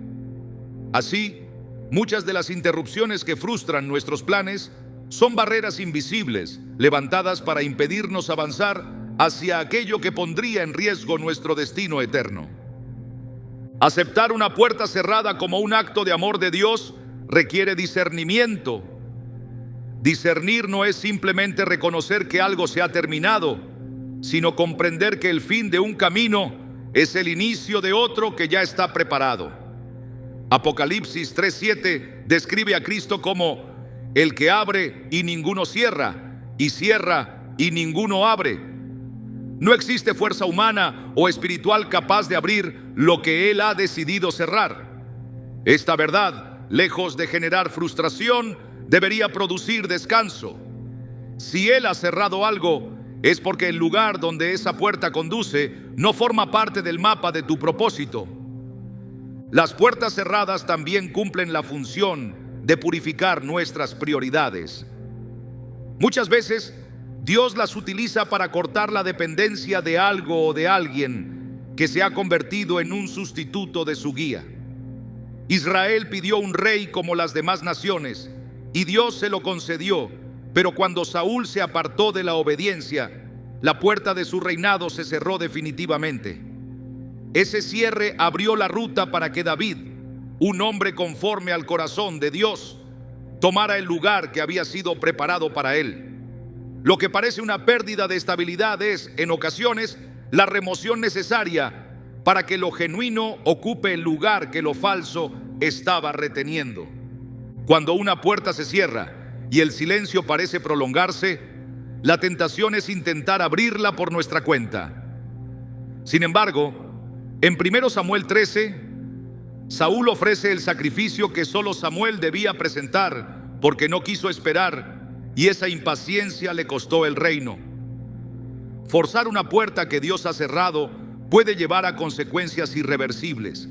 [SPEAKER 1] Así, muchas de las interrupciones que frustran nuestros planes son barreras invisibles levantadas para impedirnos avanzar hacia aquello que pondría en riesgo nuestro destino eterno. Aceptar una puerta cerrada como un acto de amor de Dios requiere discernimiento. Discernir no es simplemente reconocer que algo se ha terminado, sino comprender que el fin de un camino es el inicio de otro que ya está preparado. Apocalipsis 3:7 describe a Cristo como el que abre y ninguno cierra, y cierra y ninguno abre. No existe fuerza humana o espiritual capaz de abrir lo que Él ha decidido cerrar. Esta verdad, lejos de generar frustración, debería producir descanso. Si Él ha cerrado algo, es porque el lugar donde esa puerta conduce no forma parte del mapa de tu propósito. Las puertas cerradas también cumplen la función de purificar nuestras prioridades. Muchas veces, Dios las utiliza para cortar la dependencia de algo o de alguien que se ha convertido en un sustituto de su guía. Israel pidió un rey como las demás naciones, y Dios se lo concedió, pero cuando Saúl se apartó de la obediencia, la puerta de su reinado se cerró definitivamente. Ese cierre abrió la ruta para que David, un hombre conforme al corazón de Dios, tomara el lugar que había sido preparado para él. Lo que parece una pérdida de estabilidad es, en ocasiones, la remoción necesaria para que lo genuino ocupe el lugar que lo falso estaba reteniendo. Cuando una puerta se cierra y el silencio parece prolongarse, la tentación es intentar abrirla por nuestra cuenta. Sin embargo, en 1 Samuel 13, Saúl ofrece el sacrificio que solo Samuel debía presentar porque no quiso esperar, y esa impaciencia le costó el reino. Forzar una puerta que Dios ha cerrado puede llevar a consecuencias irreversibles.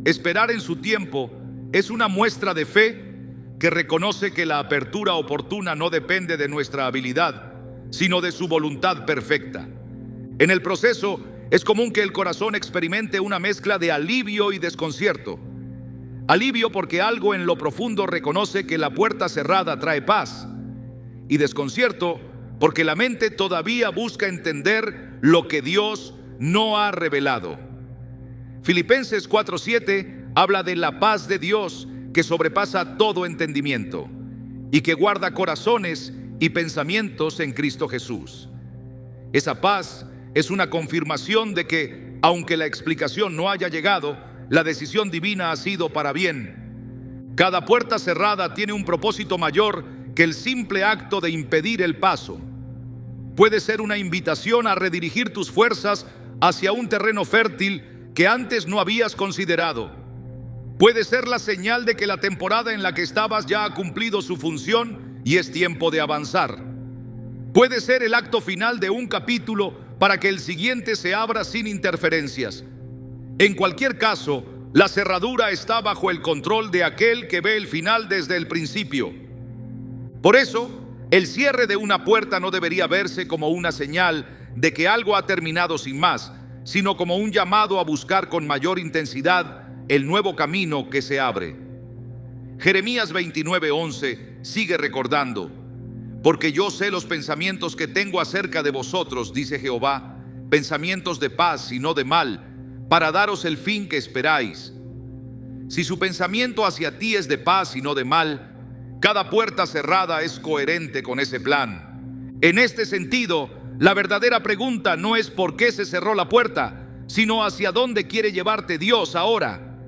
[SPEAKER 1] Esperar en su tiempo es una muestra de fe que reconoce que la apertura oportuna no depende de nuestra habilidad, sino de su voluntad perfecta. En el proceso, es común que el corazón experimente una mezcla de alivio y desconcierto. Alivio porque algo en lo profundo reconoce que la puerta cerrada trae paz, y desconcierto porque la mente todavía busca entender lo que Dios no ha revelado. Filipenses 4:7 habla de la paz de Dios que sobrepasa todo entendimiento y que guarda corazones y pensamientos en Cristo Jesús. Esa paz es una confirmación de que, aunque la explicación no haya llegado, la decisión divina ha sido para bien. Cada puerta cerrada tiene un propósito mayor que el simple acto de impedir el paso. Puede ser una invitación a redirigir tus fuerzas hacia un terreno fértil que antes no habías considerado. Puede ser la señal de que la temporada en la que estabas ya ha cumplido su función y es tiempo de avanzar. Puede ser el acto final de un capítulo para que el siguiente se abra sin interferencias. En cualquier caso, la cerradura está bajo el control de aquel que ve el final desde el principio. Por eso, el cierre de una puerta no debería verse como una señal de que algo ha terminado sin más, sino como un llamado a buscar con mayor intensidad el nuevo camino que se abre. Jeremías 29:11 sigue recordando: porque yo sé los pensamientos que tengo acerca de vosotros, dice Jehová, pensamientos de paz y no de mal, para daros el fin que esperáis. Si su pensamiento hacia ti es de paz y no de mal, cada puerta cerrada es coherente con ese plan. En este sentido, la verdadera pregunta no es por qué se cerró la puerta, sino hacia dónde quiere llevarte Dios ahora.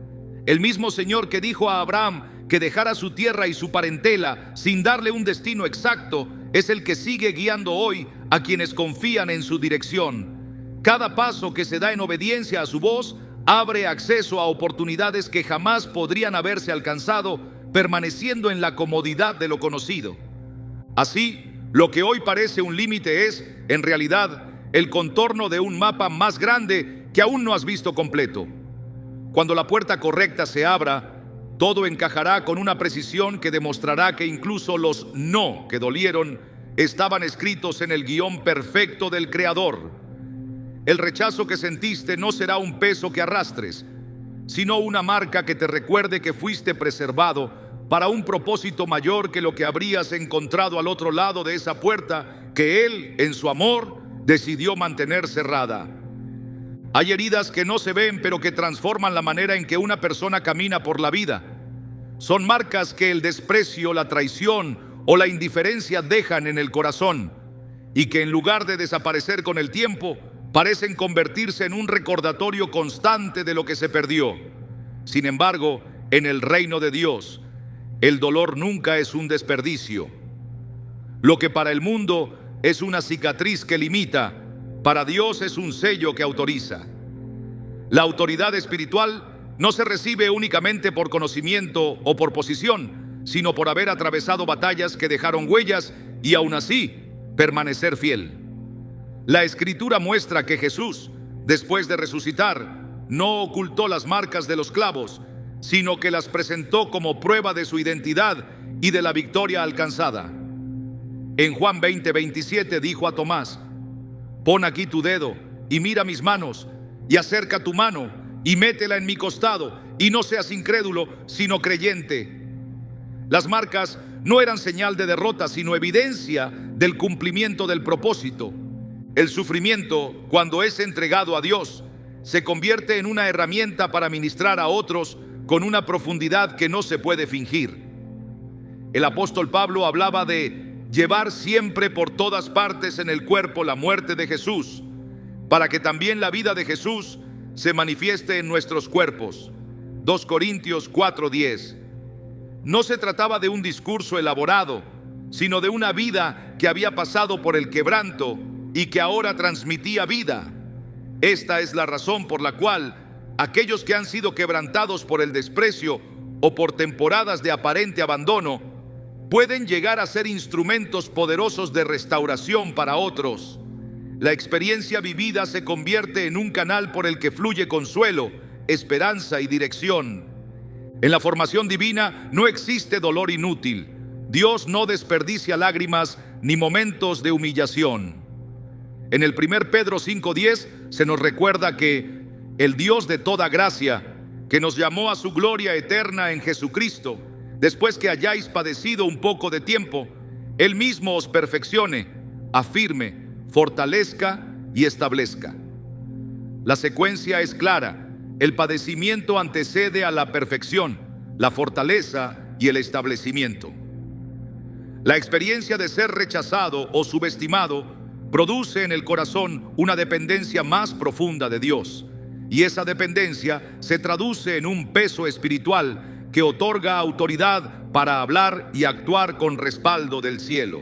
[SPEAKER 1] El mismo Señor que dijo a Abraham que dejara su tierra y su parentela sin darle un destino exacto, es el que sigue guiando hoy a quienes confían en su dirección. Cada paso que se da en obediencia a su voz abre acceso a oportunidades que jamás podrían haberse alcanzado permaneciendo en la comodidad de lo conocido. Así, Lo que hoy parece un límite es, en realidad, el contorno de un mapa más grande que aún no has visto completo. Cuando la puerta correcta se abra, todo encajará con una precisión que demostrará que incluso los no que dolieron estaban escritos en el guión perfecto del Creador. El rechazo que sentiste no será un peso que arrastres, sino una marca que te recuerde que fuiste preservado para un propósito mayor que lo que habrías encontrado al otro lado de esa puerta que Él, en su amor, decidió mantener cerrada. Hay heridas que no se ven, pero que transforman la manera en que una persona camina por la vida. Son marcas que el desprecio, la traición o la indiferencia dejan en el corazón, y que en lugar de desaparecer con el tiempo, parecen convertirse en un recordatorio constante de lo que se perdió. Sin embargo, en el reino de Dios, el dolor nunca es un desperdicio. Lo que para el mundo es una cicatriz que limita, para Dios es un sello que autoriza. La autoridad espiritual no se recibe únicamente por conocimiento o por posición, sino por haber atravesado batallas que dejaron huellas y aún así permanecer fiel. La Escritura muestra que Jesús, después de resucitar, no ocultó las marcas de los clavos, sino que las presentó como prueba de su identidad y de la victoria alcanzada. En Juan 20:27 dijo a Tomás: «Pon aquí tu dedo y mira mis manos, y acerca tu mano y métela en mi costado, y no seas incrédulo, sino creyente». Las marcas no eran señal de derrota, sino evidencia del cumplimiento del propósito. El sufrimiento, cuando es entregado a Dios, se convierte en una herramienta para ministrar a otros con una profundidad que no se puede fingir. El apóstol Pablo hablaba de llevar siempre por todas partes en el cuerpo la muerte de Jesús, para que también la vida de Jesús se manifieste en nuestros cuerpos. 2 Corintios 4:10. No se trataba de un discurso elaborado, sino de una vida que había pasado por el quebranto y que ahora transmitía vida. Esta es la razón por la cual aquellos que han sido quebrantados por el desprecio o por temporadas de aparente abandono pueden llegar a ser instrumentos poderosos de restauración para otros. La experiencia vivida se convierte en un canal por el que fluye consuelo, esperanza y dirección. En la formación divina no existe dolor inútil. Dios no desperdicia lágrimas ni momentos de humillación. En el 1 Pedro 5:10 se nos recuerda que el Dios de toda gracia, que nos llamó a su gloria eterna en Jesucristo, después que hayáis padecido un poco de tiempo, Él mismo os perfeccione, afirme, fortalezca y establezca. La secuencia es clara. El padecimiento antecede a la perfección, la fortaleza y el establecimiento. La experiencia de ser rechazado o subestimado produce en el corazón una dependencia más profunda de Dios, y esa dependencia se traduce en un peso espiritual que otorga autoridad para hablar y actuar con respaldo del cielo.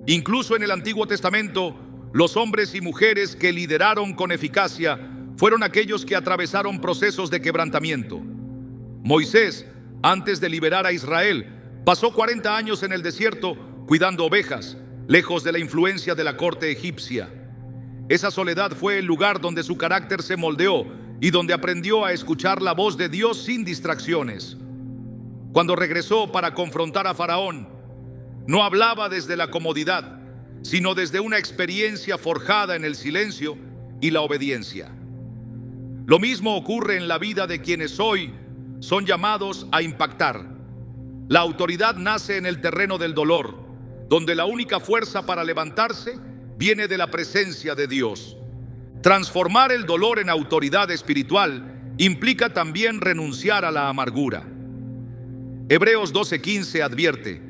[SPEAKER 1] Incluso en el Antiguo Testamento, los hombres y mujeres que lideraron con eficacia fueron aquellos que atravesaron procesos de quebrantamiento. Moisés, antes de liberar a Israel, pasó 40 años en el desierto cuidando ovejas, lejos de la influencia de la corte egipcia. Esa soledad fue el lugar donde su carácter se moldeó y donde aprendió a escuchar la voz de Dios sin distracciones. Cuando regresó para confrontar a Faraón, no hablaba desde la comodidad, sino desde una experiencia forjada en el silencio y la obediencia. Lo mismo ocurre en la vida de quienes hoy son llamados a impactar. La autoridad nace en el terreno del dolor, donde la única fuerza para levantarse viene de la presencia de Dios. Transformar el dolor en autoridad espiritual implica también renunciar a la amargura. Hebreos 12:15 advierte: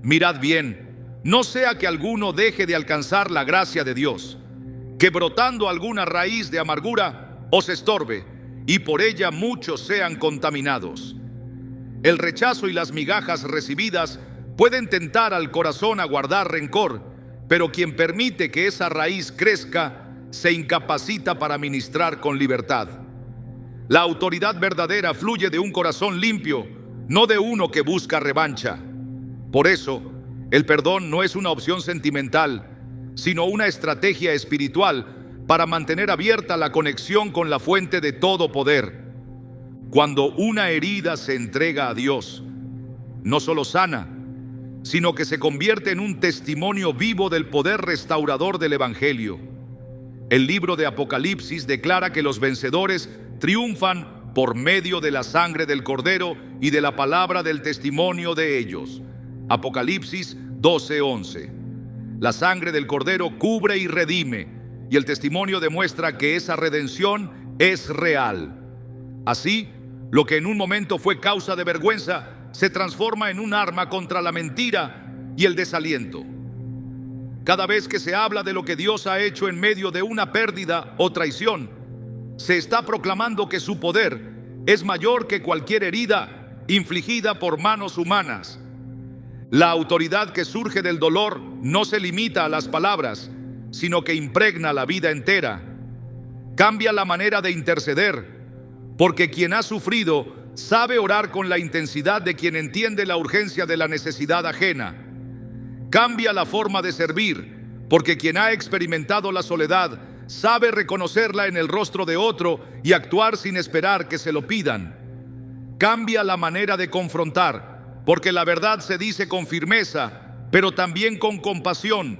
[SPEAKER 1] mirad bien, no sea que alguno deje de alcanzar la gracia de Dios, que brotando alguna raíz de amargura os estorbe, y por ella muchos sean contaminados. El rechazo y las migajas recibidas pueden tentar al corazón a guardar rencor, pero quien permite que esa raíz crezca se incapacita para ministrar con libertad. La autoridad verdadera fluye de un corazón limpio, no de uno que busca revancha. Por eso, El perdón no es una opción sentimental, sino una estrategia espiritual para mantener abierta la conexión con la fuente de todo poder. Cuando una herida se entrega a Dios, no solo sana, sino que se convierte en un testimonio vivo del poder restaurador del Evangelio. El libro de Apocalipsis declara que los vencedores triunfan por medio de la sangre del Cordero y de la palabra del testimonio de ellos. Apocalipsis 12:11. La sangre del Cordero cubre y redime, y el testimonio demuestra que esa redención es real. Así, lo que en un momento fue causa de vergüenza se transforma en un arma contra la mentira y el desaliento. Cada vez que se habla de lo que Dios ha hecho en medio de una pérdida o traición, se está proclamando que su poder es mayor que cualquier herida infligida por manos humanas. La autoridad que surge del dolor no se limita a las palabras, sino que impregna la vida entera. Cambia la manera de interceder, porque quien ha sufrido sabe orar con la intensidad de quien entiende la urgencia de la necesidad ajena. Cambia la forma de servir, porque quien ha experimentado la soledad sabe reconocerla en el rostro de otro y actuar sin esperar que se lo pidan. Cambia la manera de confrontar, porque la verdad se dice con firmeza, pero también con compasión.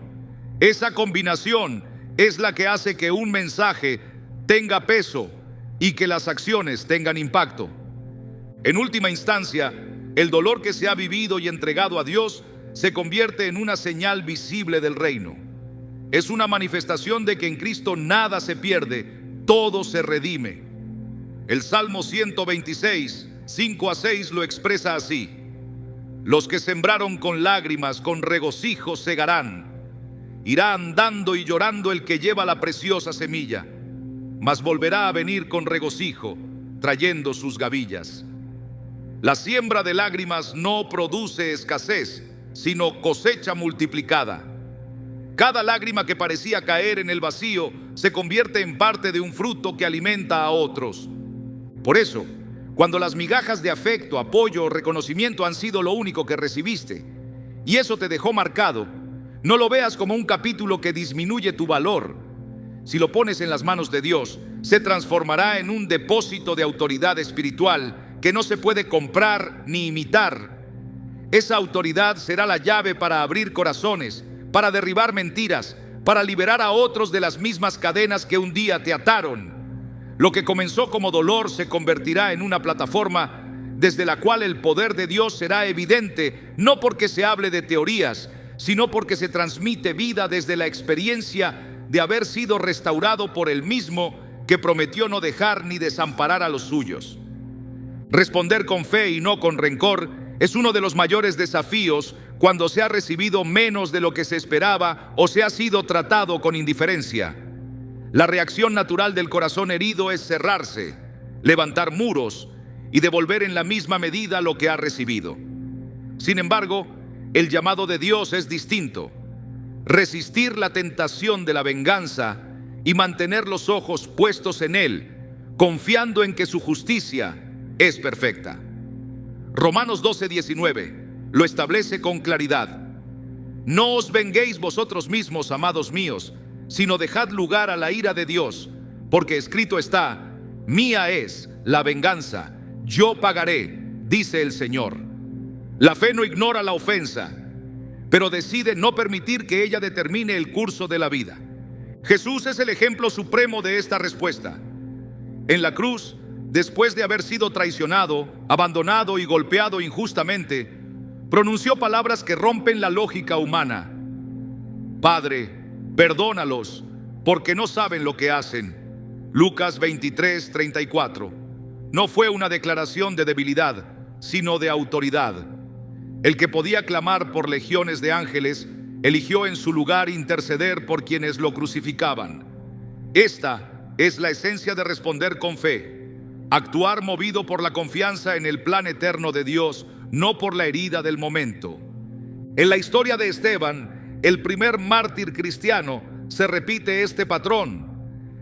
[SPEAKER 1] Esa combinación es la que hace que un mensaje tenga peso y que las acciones tengan impacto. En última instancia, el dolor que se ha vivido y entregado a Dios se convierte en una señal visible del reino. Es una manifestación de que en Cristo nada se pierde, todo se redime. El Salmo 126, 5-6 lo expresa así: los que sembraron con lágrimas, con regocijo segarán. Irá andando y llorando el que lleva la preciosa semilla, mas volverá a venir con regocijo, trayendo sus gavillas. La siembra de lágrimas no produce escasez, sino cosecha multiplicada. Cada lágrima que parecía caer en el vacío se convierte en parte de un fruto que alimenta a otros. Por eso, cuando las migajas de afecto, apoyo o reconocimiento han sido lo único que recibiste, y eso te dejó marcado, no lo veas como un capítulo que disminuye tu valor. Si lo pones en las manos de Dios, se transformará en un depósito de autoridad espiritual que no se puede comprar ni imitar. Esa autoridad será la llave para abrir corazones, para derribar mentiras, para liberar a otros de las mismas cadenas que un día te ataron. Lo que comenzó como dolor se convertirá en una plataforma desde la cual el poder de Dios será evidente, no porque se hable de teorías, sino porque se transmite vida desde la experiencia de haber sido restaurado por el mismo que prometió no dejar ni desamparar a los suyos. Responder con fe y no con rencor es uno de los mayores desafíos cuando se ha recibido menos de lo que se esperaba o se ha sido tratado con indiferencia. La reacción natural del corazón herido es cerrarse, levantar muros y devolver en la misma medida lo que ha recibido. Sin embargo, el llamado de Dios es distinto: resistir la tentación de la venganza y mantener los ojos puestos en Él, confiando en que su justicia es perfecta. Romanos 12:19 lo establece con claridad: no os venguéis vosotros mismos, amados míos, sino dejad lugar a la ira de Dios, porque escrito está: mía es la venganza, yo pagaré, dice el Señor. La fe no ignora la ofensa, pero decide no permitir que ella determine el curso de la vida. Jesús es el ejemplo supremo de esta respuesta. En la cruz, después de haber sido traicionado, abandonado y golpeado injustamente, pronunció palabras que rompen la lógica humana: Padre, perdónalos, porque no saben lo que hacen. Lucas 23:34. No fue una declaración de debilidad, sino de autoridad. El que podía clamar por legiones de ángeles, eligió en su lugar interceder por quienes lo crucificaban. Esta es la esencia de responder con fe: actuar movido por la confianza en el plan eterno de Dios, no por la herida del momento. En la historia de Esteban, el primer mártir cristiano, se repite este patrón.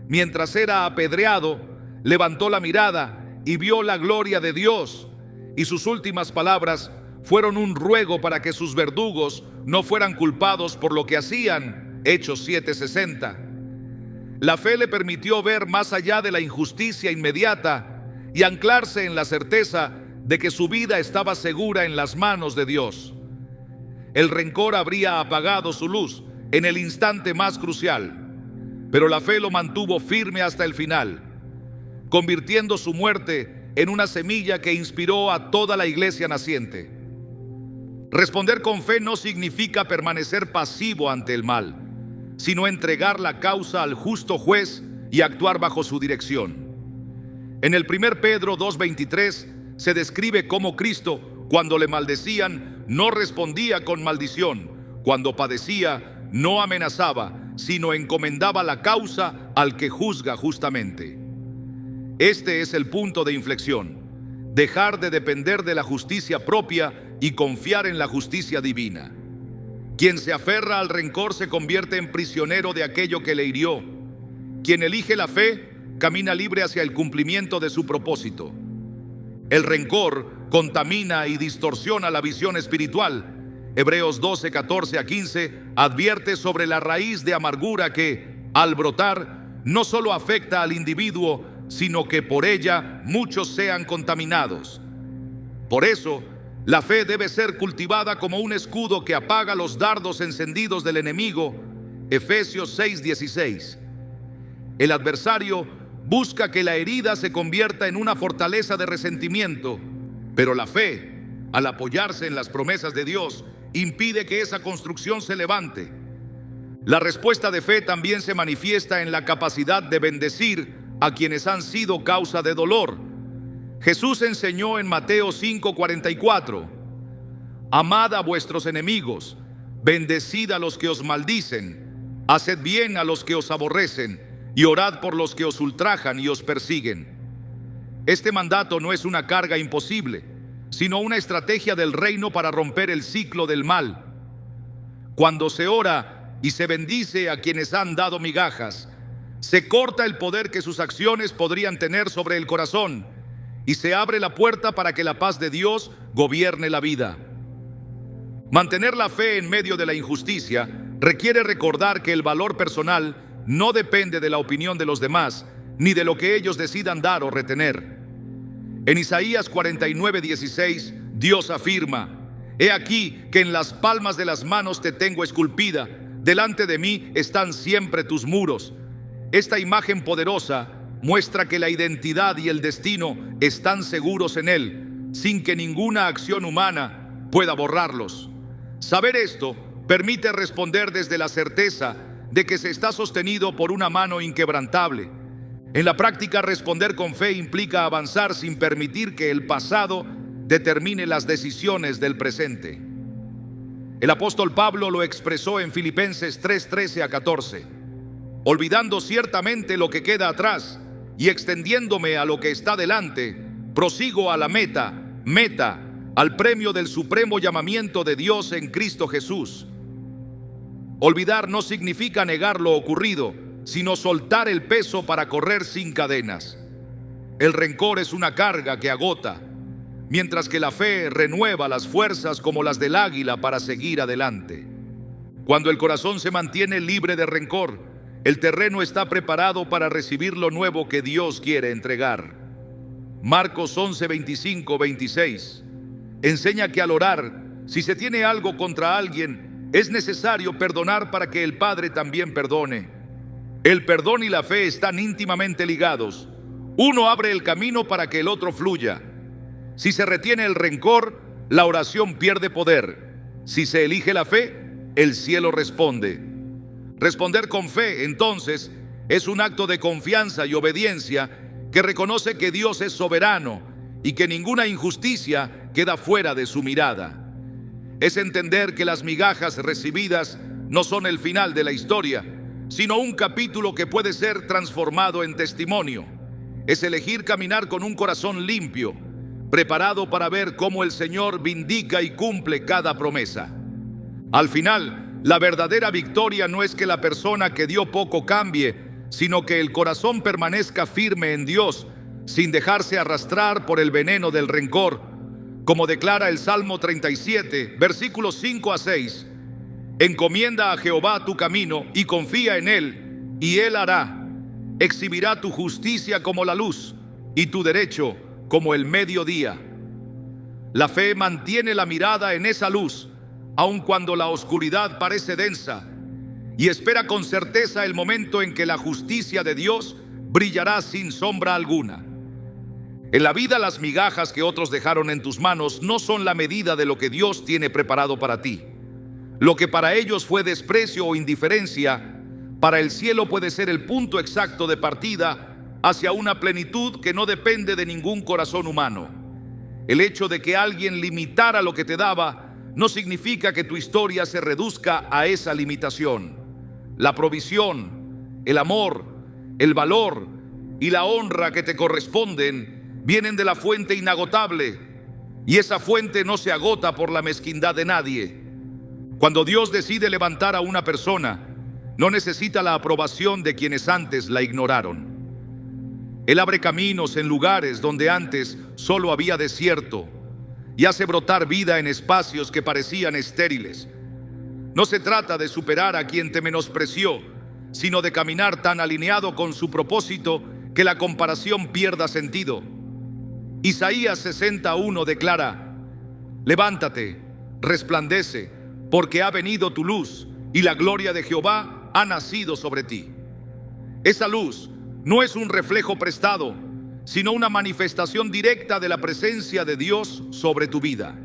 [SPEAKER 1] Mientras era apedreado, levantó la mirada y vio la gloria de Dios, y sus últimas palabras fueron un ruego para que sus verdugos no fueran culpados por lo que hacían. Hechos 7:60. La fe le permitió ver más allá de la injusticia inmediata y anclarse en la certeza de que su vida estaba segura en las manos de Dios. El rencor habría apagado su luz en el instante más crucial, pero la fe lo mantuvo firme hasta el final, convirtiendo su muerte en una semilla que inspiró a toda la iglesia naciente. Responder con fe no significa permanecer pasivo ante el mal, sino entregar la causa al justo juez y actuar bajo su dirección. En el 1 Pedro 2:23 se describe cómo Cristo, cuando le maldecían, no respondía con maldición; cuando padecía, no amenazaba, sino encomendaba la causa al que juzga justamente. Este es el punto de inflexión: dejar de depender de la justicia propia y confiar en la justicia divina. Quien se aferra al rencor se convierte en prisionero de aquello que le hirió. Quien elige la fe camina libre hacia el cumplimiento de su propósito. El rencor contamina y distorsiona la visión espiritual. Hebreos 12:14-15 advierte sobre la raíz de amargura que, al brotar, no solo afecta al individuo, sino que por ella muchos sean contaminados. Por eso, la fe debe ser cultivada como un escudo que apaga los dardos encendidos del enemigo. Efesios 6:16. El adversario busca que la herida se convierta en una fortaleza de resentimiento, pero la fe, al apoyarse en las promesas de Dios, impide que esa construcción se levante. La respuesta de fe también se manifiesta en la capacidad de bendecir a quienes han sido causa de dolor. Jesús enseñó en Mateo 5:44: amad a vuestros enemigos, bendecid a los que os maldicen, haced bien a los que os aborrecen, y orad por los que os ultrajan y os persiguen. Este mandato no es una carga imposible, sino una estrategia del reino para romper el ciclo del mal. Cuando se ora y se bendice a quienes han dado migajas, se corta el poder que sus acciones podrían tener sobre el corazón y se abre la puerta para que la paz de Dios gobierne la vida. Mantener la fe en medio de la injusticia requiere recordar que el valor personal no depende de la opinión de los demás, ni de lo que ellos decidan dar o retener. En Isaías 49:16, Dios afirma: he aquí que en las palmas de las manos te tengo esculpida, delante de mí están siempre tus muros. Esta imagen poderosa muestra que la identidad y el destino están seguros en Él, sin que ninguna acción humana pueda borrarlos. Saber esto permite responder desde la certeza de que se está sostenido por una mano inquebrantable. En la práctica, responder con fe implica avanzar sin permitir que el pasado determine las decisiones del presente. El apóstol Pablo lo expresó en Filipenses 3:13-14: olvidando ciertamente lo que queda atrás y extendiéndome a lo que está delante, prosigo a la meta, al premio del supremo llamamiento de Dios en Cristo Jesús. Olvidar no significa negar lo ocurrido, sino soltar el peso para correr sin cadenas. El rencor es una carga que agota, mientras que la fe renueva las fuerzas como las del águila para seguir adelante. Cuando el corazón se mantiene libre de rencor, el terreno está preparado para recibir lo nuevo que Dios quiere entregar. Marcos 11:25-26 enseña que al orar, si se tiene algo contra alguien, es necesario perdonar para que el Padre también perdone. El perdón y la fe están íntimamente ligados. Uno abre el camino para que el otro fluya. Si se retiene el rencor, la oración pierde poder. Si se elige la fe, el cielo responde. Responder con fe, entonces, es un acto de confianza y obediencia que reconoce que Dios es soberano y que ninguna injusticia queda fuera de su mirada. Es entender que las migajas recibidas no son el final de la historia, sino un capítulo que puede ser transformado en testimonio. Es elegir caminar con un corazón limpio, preparado para ver cómo el Señor vindica y cumple cada promesa. Al final, la verdadera victoria no es que la persona que dio poco cambie, sino que el corazón permanezca firme en Dios, sin dejarse arrastrar por el veneno del rencor. Como declara el Salmo 37, versículos 5 a 6, encomienda a Jehová tu camino y confía en Él, y Él hará. Exhibirá tu justicia como la luz y tu derecho como el mediodía. La fe mantiene la mirada en esa luz, aun cuando la oscuridad parece densa, y espera con certeza el momento en que la justicia de Dios brillará sin sombra alguna. En la vida, las migajas que otros dejaron en tus manos no son la medida de lo que Dios tiene preparado para ti. Lo que para ellos fue desprecio o indiferencia, para el cielo puede ser el punto exacto de partida hacia una plenitud que no depende de ningún corazón humano. El hecho de que alguien limitara lo que te daba no significa que tu historia se reduzca a esa limitación. La provisión, el amor, el valor y la honra que te corresponden vienen de la fuente inagotable, y esa fuente no se agota por la mezquindad de nadie. Cuando Dios decide levantar a una persona, no necesita la aprobación de quienes antes la ignoraron. Él abre caminos en lugares donde antes solo había desierto y hace brotar vida en espacios que parecían estériles. No se trata de superar a quien te menospreció, sino de caminar tan alineado con su propósito que la comparación pierda sentido. Isaías 60:1 declara: levántate, resplandece, porque ha venido tu luz y la gloria de Jehová ha nacido sobre ti. Esa luz no es un reflejo prestado, sino una manifestación directa de la presencia de Dios sobre tu vida.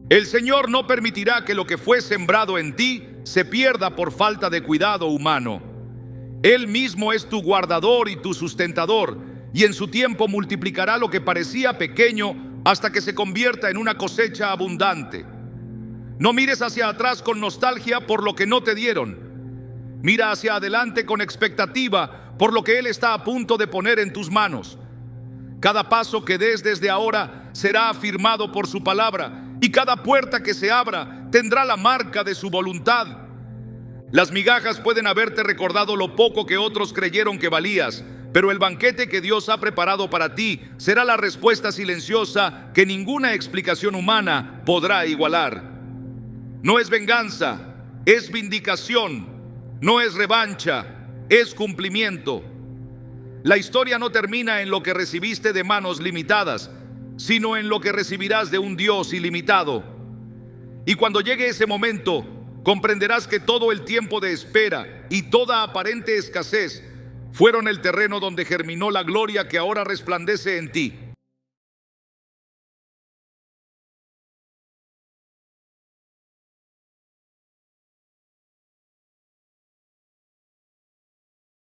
[SPEAKER 1] El Señor no permitirá que lo que fue sembrado en ti se pierda por falta de cuidado humano. Él mismo es tu guardador y tu sustentador, y en su tiempo multiplicará lo que parecía pequeño hasta que se convierta en una cosecha abundante. No mires hacia atrás con nostalgia por lo que no te dieron. Mira hacia adelante con expectativa por lo que Él está a punto de poner en tus manos. Cada paso que des desde ahora será afirmado por su palabra, y cada puerta que se abra tendrá la marca de su voluntad. Las migajas pueden haberte recordado lo poco que otros creyeron que valías, pero el banquete que Dios ha preparado para ti será la respuesta silenciosa que ninguna explicación humana podrá igualar. No es venganza, es vindicación. No es revancha, es cumplimiento. La historia no termina en lo que recibiste de manos limitadas, sino en lo que recibirás de un Dios ilimitado. Y cuando llegue ese momento, comprenderás que todo el tiempo de espera y toda aparente escasez fueron el terreno donde germinó la gloria que ahora resplandece en ti.